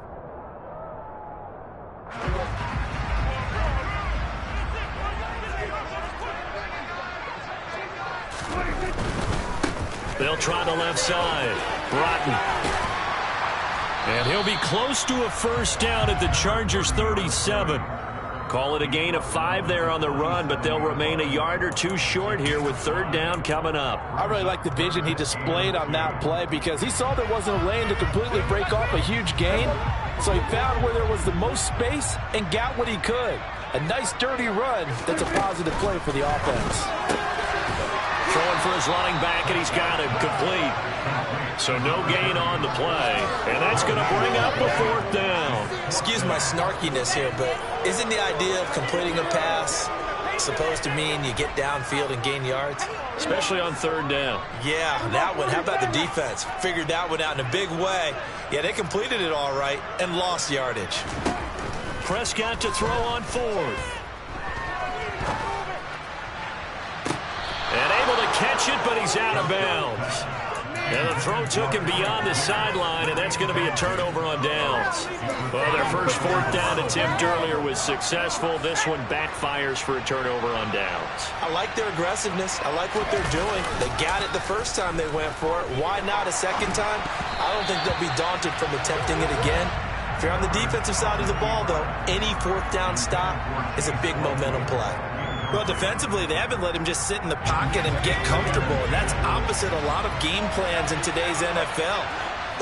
They'll try the left side. Broughton. And he'll be close to a first down at the Chargers' 37. Call it a gain of 5 there on the run, but they'll remain a yard or 2 short here with third down coming up. I really like the vision he displayed on that play because he saw there wasn't a lane to completely break off a huge gain. So he found where there was the most space and got what he could. A nice dirty run that's a positive play for the offense. Throwing for his running back, and he's got it complete. So no gain on the play, and that's going to bring up a fourth down. Excuse my snarkiness here, but isn't the idea of completing a pass supposed to mean you get downfield and gain yards? Especially on third down. Yeah, that one. How about the defense? Figured that one out in a big way. Yeah, they completed it all right and lost yardage. Prescott to throw on fourth. And able to catch it, but he's out of bounds. And the throw took him beyond the sideline, and that's going to be a turnover on downs. Well, their first fourth down attempt earlier was successful. This one backfires for a turnover on downs. I like their aggressiveness. I like what they're doing. They got it the first time they went for it. Why not a second time? I don't think they'll be daunted from attempting it again. If you're on the defensive side of the ball, though, any fourth down stop is a big momentum play. Well, defensively, they haven't let him just sit in the pocket and get comfortable, and that's opposite a lot of game plans in today's NFL.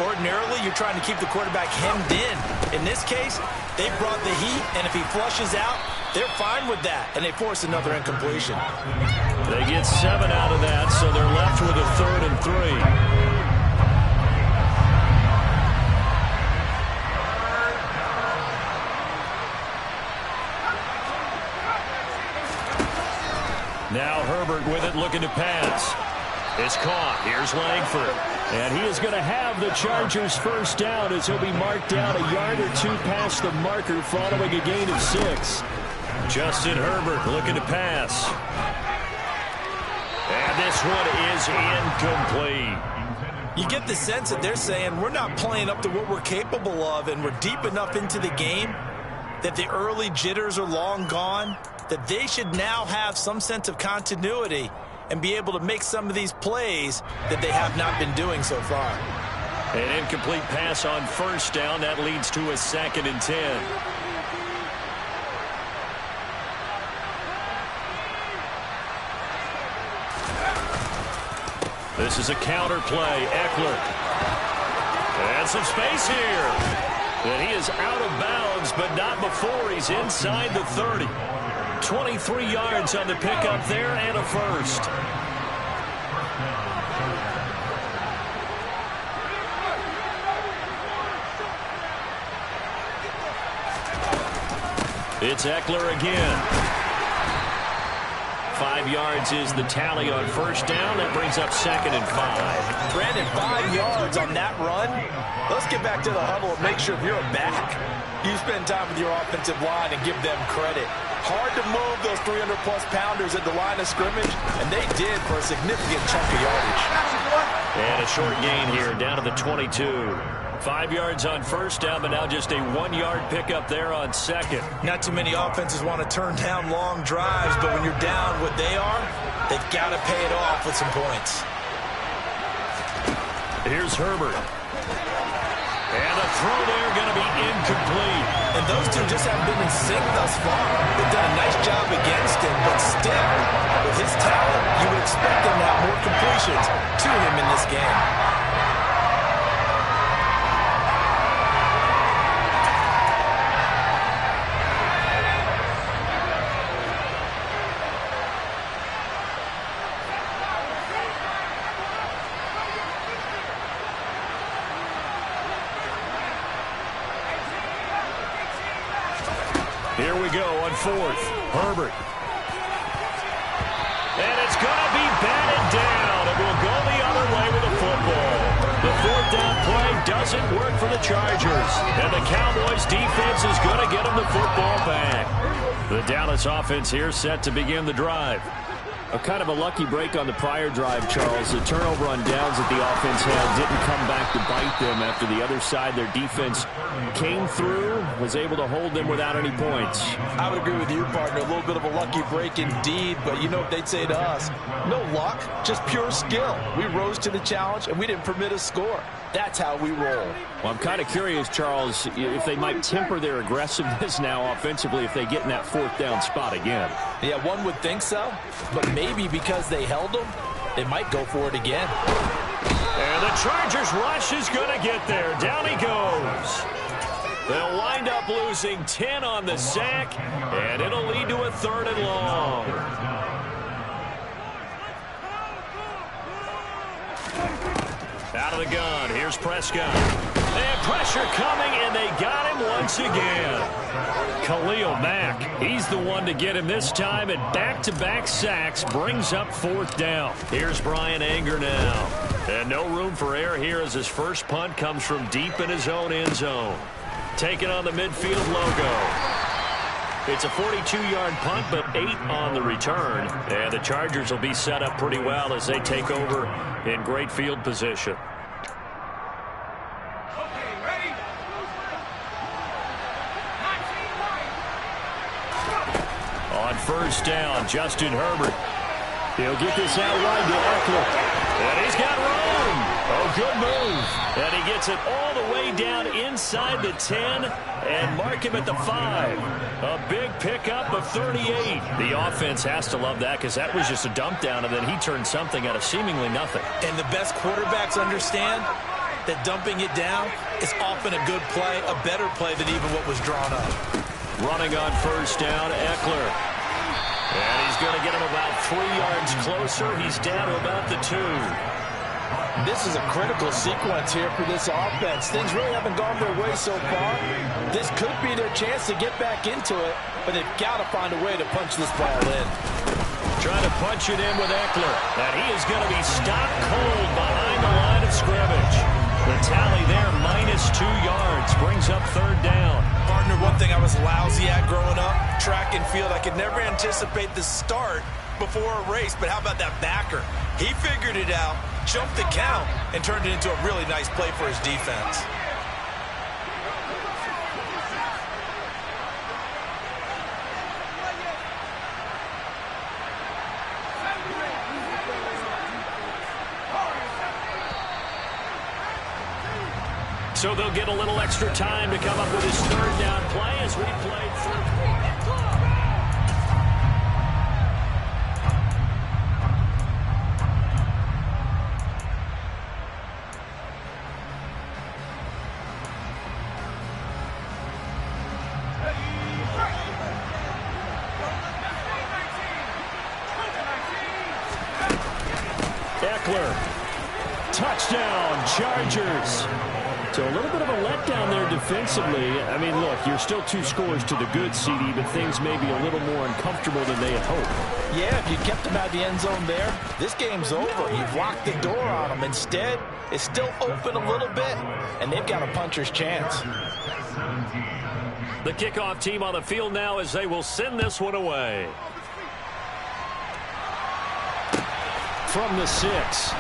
Ordinarily, you're trying to keep the quarterback hemmed in. In this case, they brought the heat, and if he flushes out, they're fine with that, and they force another incompletion. They get 7 out of that, so they're left with a 3rd and 3. Now Herbert with it, looking to pass. It's caught. Here's Langford. And he is going to have the Chargers first down as he'll be marked out a yard or 2 past the marker following a gain of 6. Justin Herbert looking to pass. And this one is incomplete. You get the sense that they're saying we're not playing up to what we're capable of, and we're deep enough into the game that the early jitters are long gone. that they should now have some sense of continuity and be able to make some of these plays that they have not been doing so far. An incomplete pass on first down. That leads to a 2nd and 10. This is a counter play. Eckler. And some space here. And he is out of bounds, but not before he's inside the 30. 23 yards on the pickup there and a first. It's Eckler again. 5 yards is the tally on first down. That brings up 2nd and 5. Brandon, 5 yards on that run. Let's get back to the huddle and make sure if you're a back, you spend time with your offensive line and give them credit. Hard to move those 300-plus pounders at the line of scrimmage, and they did for a significant chunk of yardage. And a short gain here down to the 22. 5 yards on first down, but now just a 1-yard pickup there on second. Not too many offenses want to turn down long drives, but when you're down what they are, they've got to pay it off with some points. Here's Herbert. And the throw there going to be incomplete. And those two just haven't been in sync thus far. They've done a nice job against him, but still, with his talent, you would expect him to have more completions to him in this game. Here we go on fourth. Herbert. And it's going to be batted down. It will go the other way with the football. The 4th down play doesn't work for the Chargers. And the Cowboys defense is going to get them the football back. The Dallas offense here set to begin the drive. A kind of a lucky break on the prior drive, Charles. The turnover on downs that the offense had didn't come back to bite them after the other side. Their defense came through, was able to hold them without any points. I would agree with you, partner. A little bit of a lucky break indeed, but you know what they'd say to us? No luck, just pure skill. We rose to the challenge, and we didn't permit a score. That's how we roll. Well, I'm kind of curious, Charles, if they might temper their aggressiveness now offensively if they get in that 4th down spot again. Yeah, one would think so, but maybe because they held them, they might go for it again. And the Chargers rush is going to get there. Down he goes. They'll wind up losing 10 on the sack, and it'll lead to a 3rd and long. Out of the gun, here's Prescott. And pressure coming, and they got him once again. Khalil Mack, he's the one to get him this time, and back-to-back sacks brings up 4th down. Here's Brian Anger now. And no room for error here as his first punt comes from deep in his own end zone. Taking on the midfield logo. It's a 42-yard punt, but 8 on the return. And the Chargers will be set up pretty well as they take over in great field position. On first down, Justin Herbert. He'll get this out wide to Eckler. And he's got room. Oh, good move. And he gets it all the way down inside the 10 and mark him at the 5. A big pickup of 38. The offense has to love that because that was just a dump down, and then he turned something out of seemingly nothing. And the best quarterbacks understand that dumping it down is often a good play, a better play than even what was drawn up. Running on first down, Eckler. And he's going to get him about 3 yards closer. He's down to about the 2. This is a critical sequence here for this offense. Things really haven't gone their way so far. This could be their chance to get back into it, but they've got to find a way to punch this ball in. Trying to punch it in with Eckler. And he is going to be stopped cold behind the line of scrimmage. The tally there, -2 yards, brings up 3rd down. Partner, one thing I was lousy at growing up, track and field. I could never anticipate the start before a race, but how about that backer? He figured it out, jumped the count, and turned it into a really nice play for his defense. So they'll get a little extra time to come up with his third down play as we played through. Touchdown, Chargers. So a little bit of a letdown there defensively. I mean, look, you're still 2 scores to the good, CD, but things may be a little more uncomfortable than they had hoped. Yeah, if you kept them out of the end zone there, this game's over. You've locked the door on them. Instead, it's still open a little bit, and they've got a puncher's chance. The kickoff team on the field now as they will send this one away. From the 6.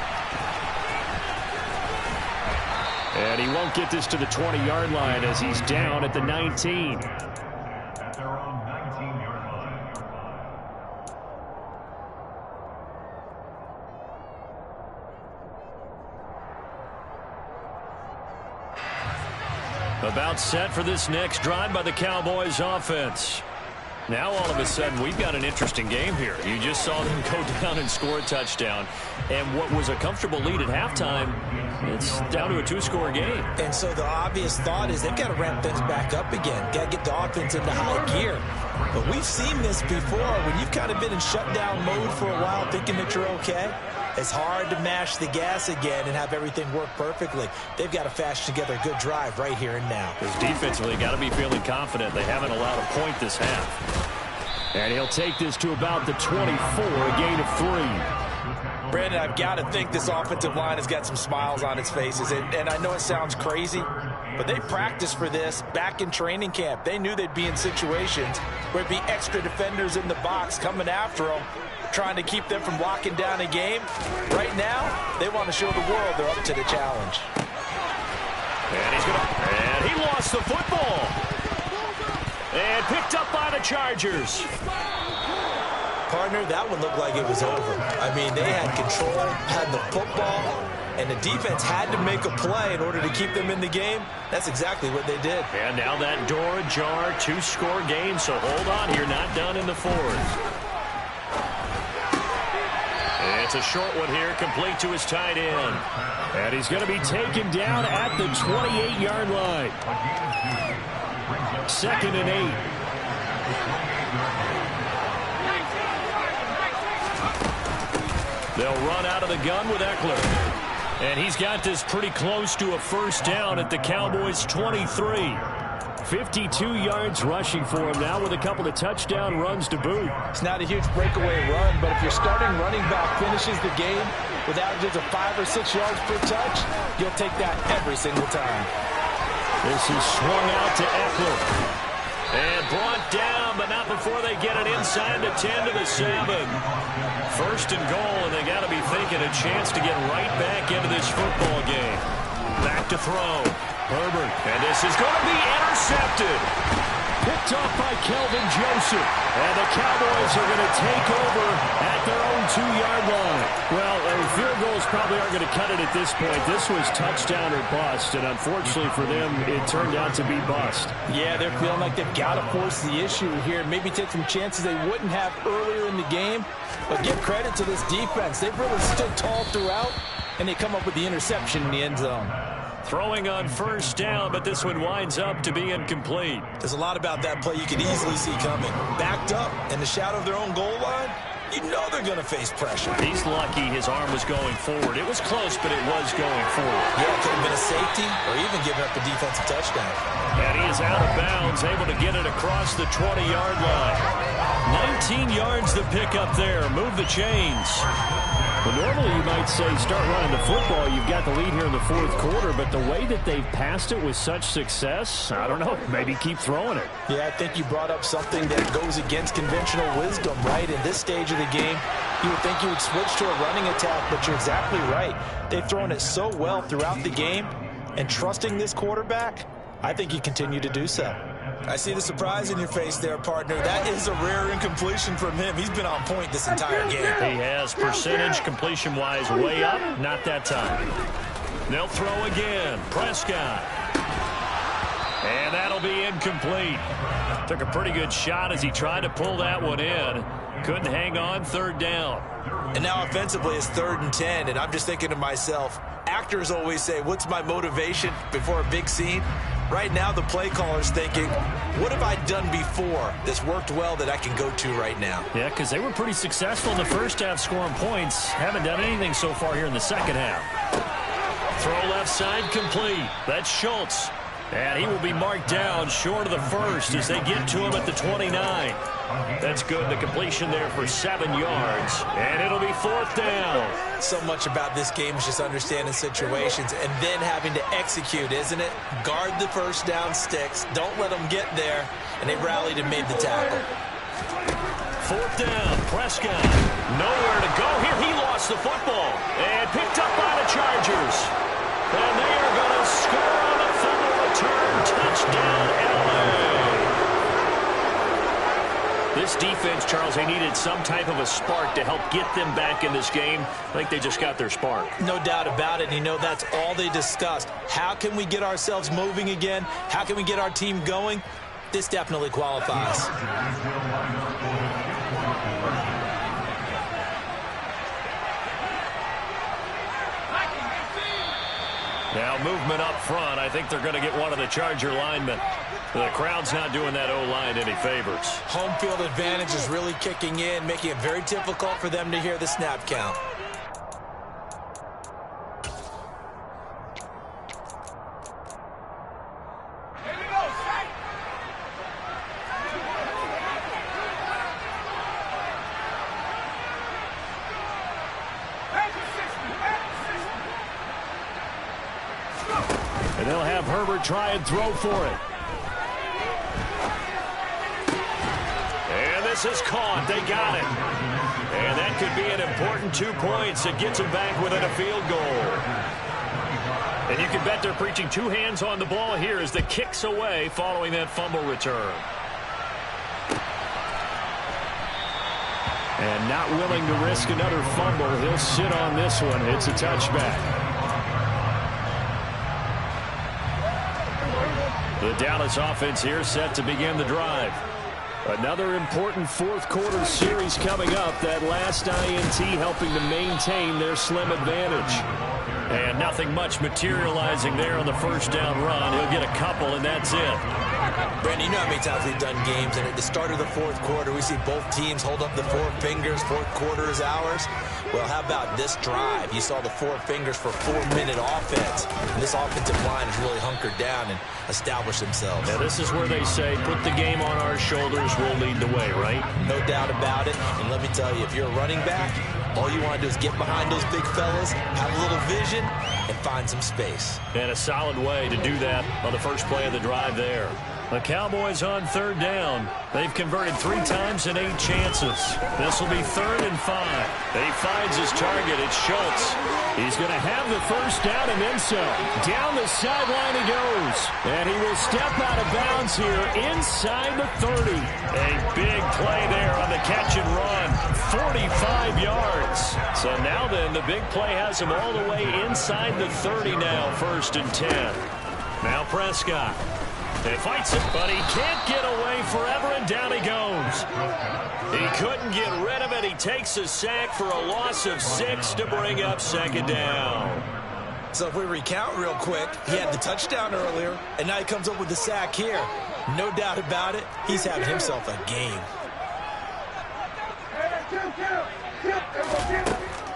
And he won't get this to the 20-yard line as he's down at the 19. At their own 19-yard line. About set for this next drive by the Cowboys offense. Now all of a sudden we've got an interesting game here. You just saw them go down and score a touchdown. And what was a comfortable lead at halftime, it's down to a 2-score game. And so the obvious thought is they've got to ramp things back up again. Got to get the offense into high gear. But we've seen this before when you've kind of been in shutdown mode for a while thinking that you're okay. It's hard to mash the gas again and have everything work perfectly. They've got to fashion together a good drive right here and now. Because defensively, got to be feeling confident. They haven't allowed a point this half. And he'll take this to about the 24, a gain of 3. Brandon, I've got to think this offensive line has got some smiles on its faces. And I know it sounds crazy, but they practiced for this back in training camp. They knew they'd be in situations where it'd be extra defenders in the box coming after them, trying to keep them from locking down a game. Right now, they want to show the world they're up to the challenge. And he lost the football. And picked up by the Chargers. Partner, that one looked like it was over. I mean, they had control, had the football, and the defense had to make a play in order to keep them in the game. That's exactly what they did. And now that door ajar, 2-score game, so hold on here, not done in the 4th. It's a short one here, complete to his tight end. And he's going to be taken down at the 28-yard line. 2nd and 8. They'll run out of the gun with Eckler. And he's got this pretty close to a first down at the Cowboys' 23. 52 yards rushing for him now with a couple of touchdown runs to boot. It's not a huge breakaway run, but if your starting running back finishes the game with averages of 5 or 6 yards per touch, you'll take that every single time. This is swung out to Eckler. And brought down, but not before they get it inside the 10 to the 7. 1st and goal, and they got to be thinking a chance to get right back into this football game. Back to throw. Herbert, and this is going to be intercepted. Picked off by Kelvin Joseph. And the Cowboys are going to take over at their own 2-yard line. Well, field goals probably aren't going to cut it at this point. This was touchdown or bust, and unfortunately for them, it turned out to be bust. Yeah, they're feeling like they've got to force the issue here. Maybe take some chances they wouldn't have earlier in the game. But give credit to this defense. They've really stood tall throughout, and they come up with the interception in the end zone. Throwing on first down, but this one winds up to be incomplete. There's a lot about that play you could easily see coming. Backed up in the shadow of their own goal line, you know they're going to face pressure. He's lucky his arm was going forward. It was close, but it was going forward. Yeah, it could have been a safety or even giving up a defensive touchdown. And he is out of bounds, able to get it across the 20-yard line. 19 yards to pick up there. Move the chains. Well, normally you might say start running the football. You've got the lead here in the 4th quarter, but the way that they've passed it with such success, I don't know, maybe keep throwing it. Yeah, I think you brought up something that goes against conventional wisdom, right? In this stage of the game, you would think you would switch to a running attack, but you're exactly right. They've thrown it so well throughout the game, and trusting this quarterback, I think you continue to do so. I see the surprise in your face there, partner. That is a rare incompletion from him. He's been on point this entire game. He has percentage completion-wise way up. Not that time. They'll throw again. Prescott. And that'll be incomplete. Took a pretty good shot as he tried to pull that one in. Couldn't hang on, third down. And now offensively it's 3rd and 10, and I'm just thinking to myself, actors always say, what's my motivation before a big scene? Right now the play caller's thinking, what have I done before that's worked well that I can go to right now? Yeah, because they were pretty successful in the first half scoring points. Haven't done anything so far here in the second half. Throw left side complete. That's Schultz. And he will be marked down short of the first as they get to him at the 29. That's good. The completion there for 7 yards. And it'll be 4th down. So much about this game is just understanding situations and then having to execute, isn't it? Guard the first down sticks. Don't let them get there. And they rallied and made the tackle. 4th down. Prescott. Nowhere to go here. He lost the football. And picked up by the Chargers. And they are going to score on the fumble return. Touchdown, LA. This defense, Charles, they needed some type of a spark to help get them back in this game. I think they just got their spark. No doubt about it. And you know, that's all they discussed. How can we get ourselves moving again? How can we get our team going? This definitely qualifies. Now movement up front. I think they're going to get one of the Charger linemen. The crowd's not doing that O-line any favors. Home field advantage is really kicking in, making it very difficult for them to hear the snap count. And they'll have Herbert try and throw for it. And this is caught. They got it. And that could be an important 2 points. It gets them back within a field goal. And you can bet they're preaching 2 hands on the ball here as the kick's away following that fumble return. And not willing to risk another fumble. He'll sit on this one. It's a touchback. The Dallas offense here set to begin the drive. Another important fourth quarter series coming up. That last INT helping to maintain their slim advantage. And nothing much materializing there on the first down run. He'll get a couple, and that's it. Brandon, you know how many times we've done games, and at the start of the fourth quarter, we see both teams hold up the 4 fingers. Fourth quarter is ours. Well, how about this drive? You saw the 4 fingers for 4-minute offense. And this offensive line has really hunkered down and established themselves. Now, this is where they say, put the game on our shoulders, we'll lead the way, right? No doubt about it. And let me tell you, if you're a running back, all you want to do is get behind those big fellas, have a little vision, and find some space. And a solid way to do that on the first play of the drive there. The Cowboys on third down. They've converted 3 times in 8 chances. This will be 3rd and 5. He finds his target. It's Schultz. He's going to have the first down and then some. Down the sideline he goes. And he will step out of bounds here inside the 30. A big play there on the catch and run. 45 yards. So now then, the big play has him all the way inside the 30 now. 1st and 10. Now Prescott. He fights it, but he can't get away forever, and down he goes. He couldn't get rid of it. He takes a sack for a loss of 6 to bring up 2nd down. So if we recount real quick, he had the touchdown earlier, and now he comes up with the sack here. No doubt about it, he's having himself a game.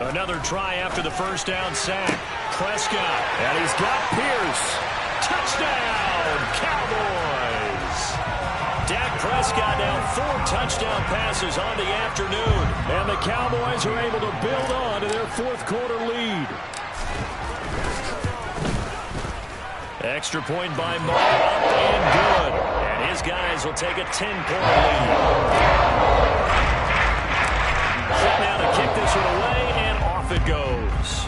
Another try after the first down sack. Prescott, and he's got Pierce. Touchdown, Cowboys! Dak Prescott now 4 touchdown passes on the afternoon. And the Cowboys are able to build on to their fourth quarter lead. Extra point by Moore, up and good. And his guys will take a 10-point lead. Set now to kick this one away, and off it goes.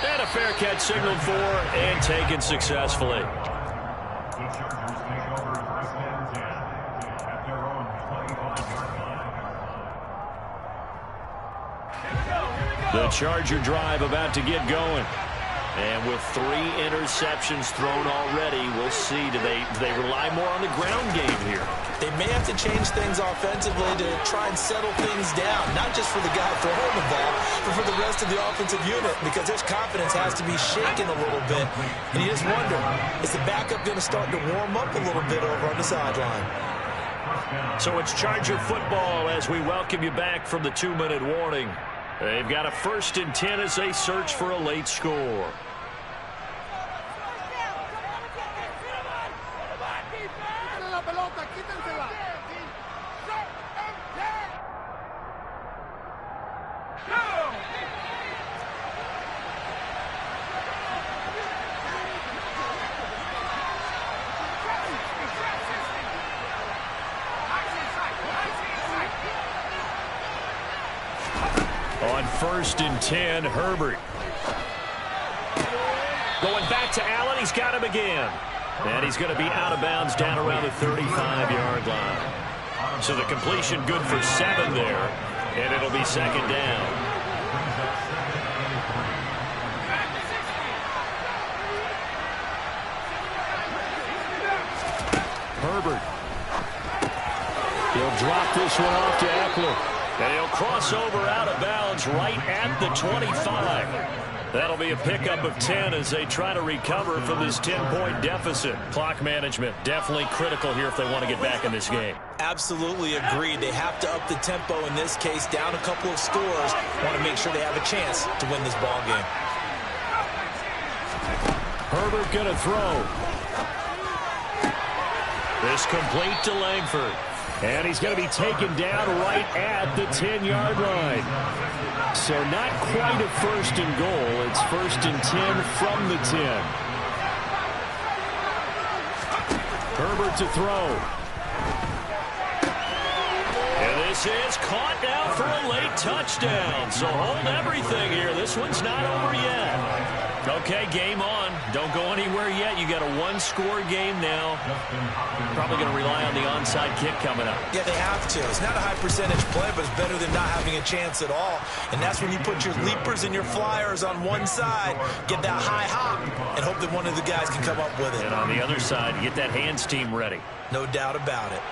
And a fair catch signaled for and taken successfully. The Chargers take over 1st and 10 at their own 25-yard line. The Charger drive about to get going. And with 3 interceptions thrown already, we'll see. Do they rely more on the ground game here? They may have to change things offensively to try and settle things down, not just for the guy throwing the ball, but for the rest of the offensive unit, because their confidence has to be shaken a little bit. And you just wonder, is the backup going to start to warm up a little bit over on the sideline? So it's Charger football as we welcome you back from the 2-minute warning. They've got a 1st and 10 as they search for a late score. On 1st and 10, Herbert. Going back to Allen. He's got him again. And he's going to be out of bounds down around the 35-yard line. So the completion good for 7 there. And it'll be 2nd down. Herbert. He'll drop this one off to Eckler. And he'll cross over out of bounds right at the 25. That'll be a pickup of 10 as they try to recover from this 10-point deficit. Clock management definitely critical here if they want to get back in this game. Absolutely agreed. They have to up the tempo in this case, down a couple of scores. Want to make sure they have a chance to win this ball game. Herbert going to throw. This complete to Langford. And he's going to be taken down right at the 10-yard line. So not quite a 1st and goal. It's 1st and 10 from the 10. Herbert to throw. And this is caught now for a late touchdown. So hold everything here. This one's not over yet. Okay, game on. Don't go anywhere yet. You got a 1-score game now. Probably going to rely on the onside kick coming up. Yeah, they have to. It's not a high percentage play, but it's better than not having a chance at all. And that's when you put your leapers and your flyers on one side, get that high hop, and hope that one of the guys can come up with it. And on the other side, get that hands team ready. No doubt about it.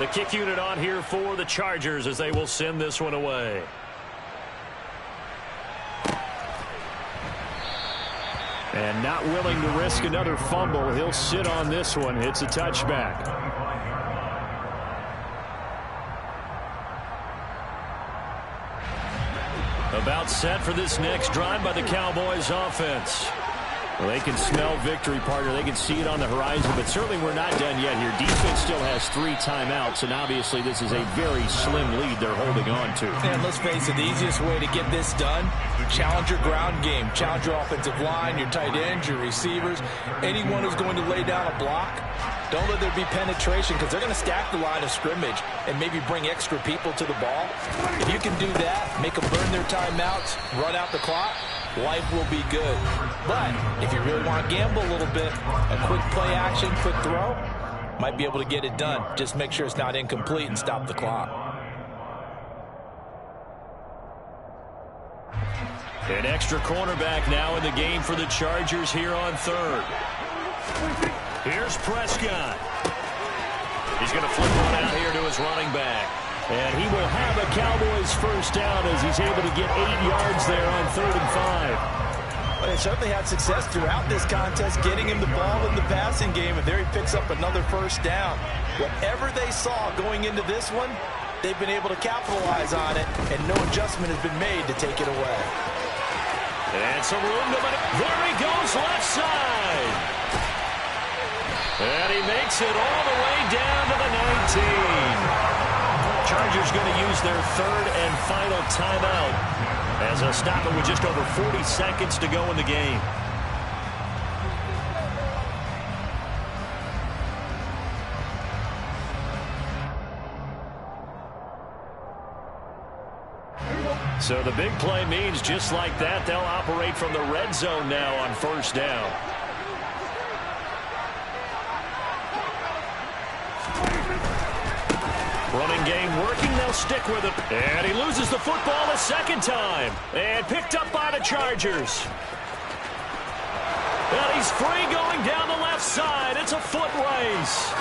The kick unit on here for the Chargers as they will send this one away. And not willing to risk another fumble. He'll sit on this one. It's a touchback. About set for this next drive by the Cowboys offense. Well, they can smell victory, partner. They can see it on the horizon, but certainly we're not done yet here. Defense still has 3 timeouts, and obviously this is a very slim lead they're holding on to. And let's face it, the easiest way to get this done, challenge your ground game. Challenge your offensive line, your tight ends, your receivers, anyone who's going to lay down a block. Don't let there be penetration because they're going to stack the line of scrimmage and maybe bring extra people to the ball. If you can do that, make them burn their timeouts, run out the clock, life will be good. But if you really want to gamble a little bit, a quick play action, quick throw, might be able to get it done. Just make sure it's not incomplete and stop the clock. An extra cornerback now in the game for the Chargers here on 3rd. Here's Prescott. He's going to flip one out here to his running back. And he will have a Cowboys 1st down as he's able to get 8 yards there on 3rd and 5. Well, they certainly had success throughout this contest, getting him the ball in the passing game, and there he picks up another 1st down. Whatever they saw going into this one, they've been able to capitalize on it, and no adjustment has been made to take it away. And some room to maneuver. There he goes, left side. And he makes it all the way down to the 19. Chargers going to use their 3rd and final timeout as they'll stop it with just over 40 seconds to go in the game. So the big play means just like that, they'll operate from the red zone now on 1st down. Running game working, they'll stick with it. And he loses the football a second time. And picked up by the Chargers. And he's free going down the left side. It's a foot race.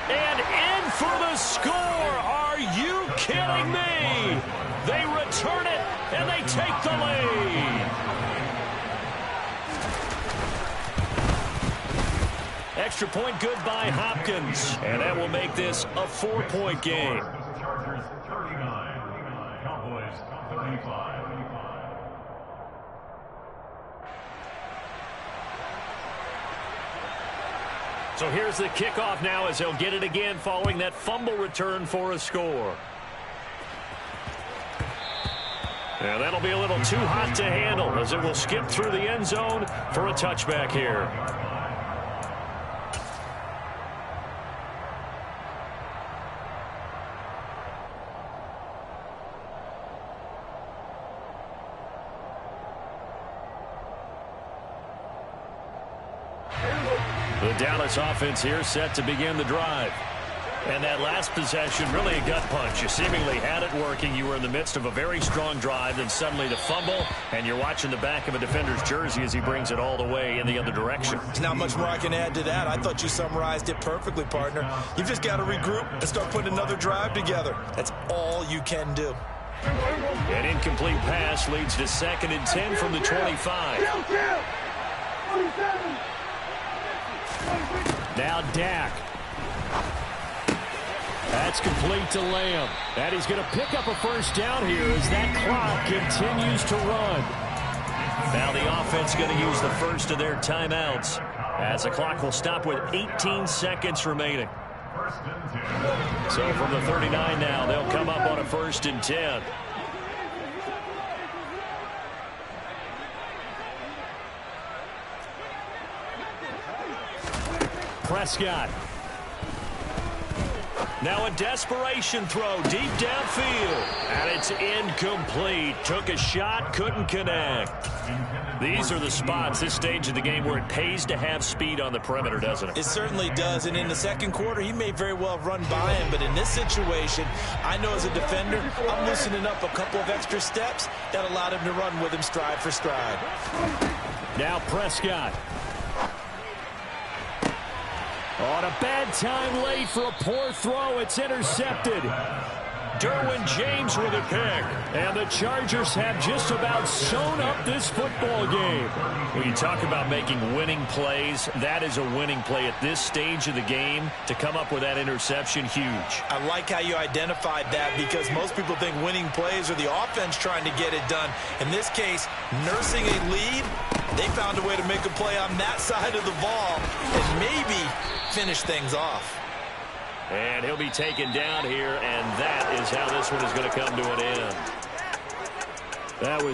And in for the score. Are you kidding me? They return it, and they take the lead. Extra point good by Hopkins. And that will make this a 4-point game. Chargers 39, Cowboys 35. So here's the kickoff now as he'll get it again following that fumble return for a score. And that'll be a little too hot to handle as it will skip through the end zone for a touchback here. The Dallas offense here set to begin the drive. And that last possession, really a gut punch. You seemingly had it working. You were in the midst of a very strong drive, then suddenly the fumble, and you're watching the back of a defender's jersey as he brings it all the way in the other direction. There's not much more I can add to that. I thought you summarized it perfectly, partner. You've just got to regroup and start putting another drive together. That's all you can do. An incomplete pass leads to 2nd and 10 from the 25. Now Dak. That's complete to Lamb. And he's going to pick up a first down here as that clock continues to run. Now the offense going to use the first of their timeouts as the clock will stop with 18 seconds remaining. So from the 39 now, they'll come up on a 1st and 10. Prescott. Now a desperation throw deep downfield. And it's incomplete. Took a shot, couldn't connect. These are the spots, this stage of the game, where it pays to have speed on the perimeter, doesn't it? It certainly does. And in the second quarter, he may very well run by him. But in this situation, I know as a defender, I'm loosening up a couple of extra steps that allowed him to run with him stride for stride. Now Prescott. On a bad time late for a poor throw. It's intercepted. Derwin James with a pick. And the Chargers have just about sewn up this football game. When you talk about making winning plays, that is a winning play at this stage of the game. To come up with that interception, huge. I like how you identified that because most people think winning plays are the offense trying to get it done. In this case, nursing a lead, they found a way to make a play on that side of the ball and maybe finish things off. And he'll be taken down here, and that is how this one is going to come to an end. That was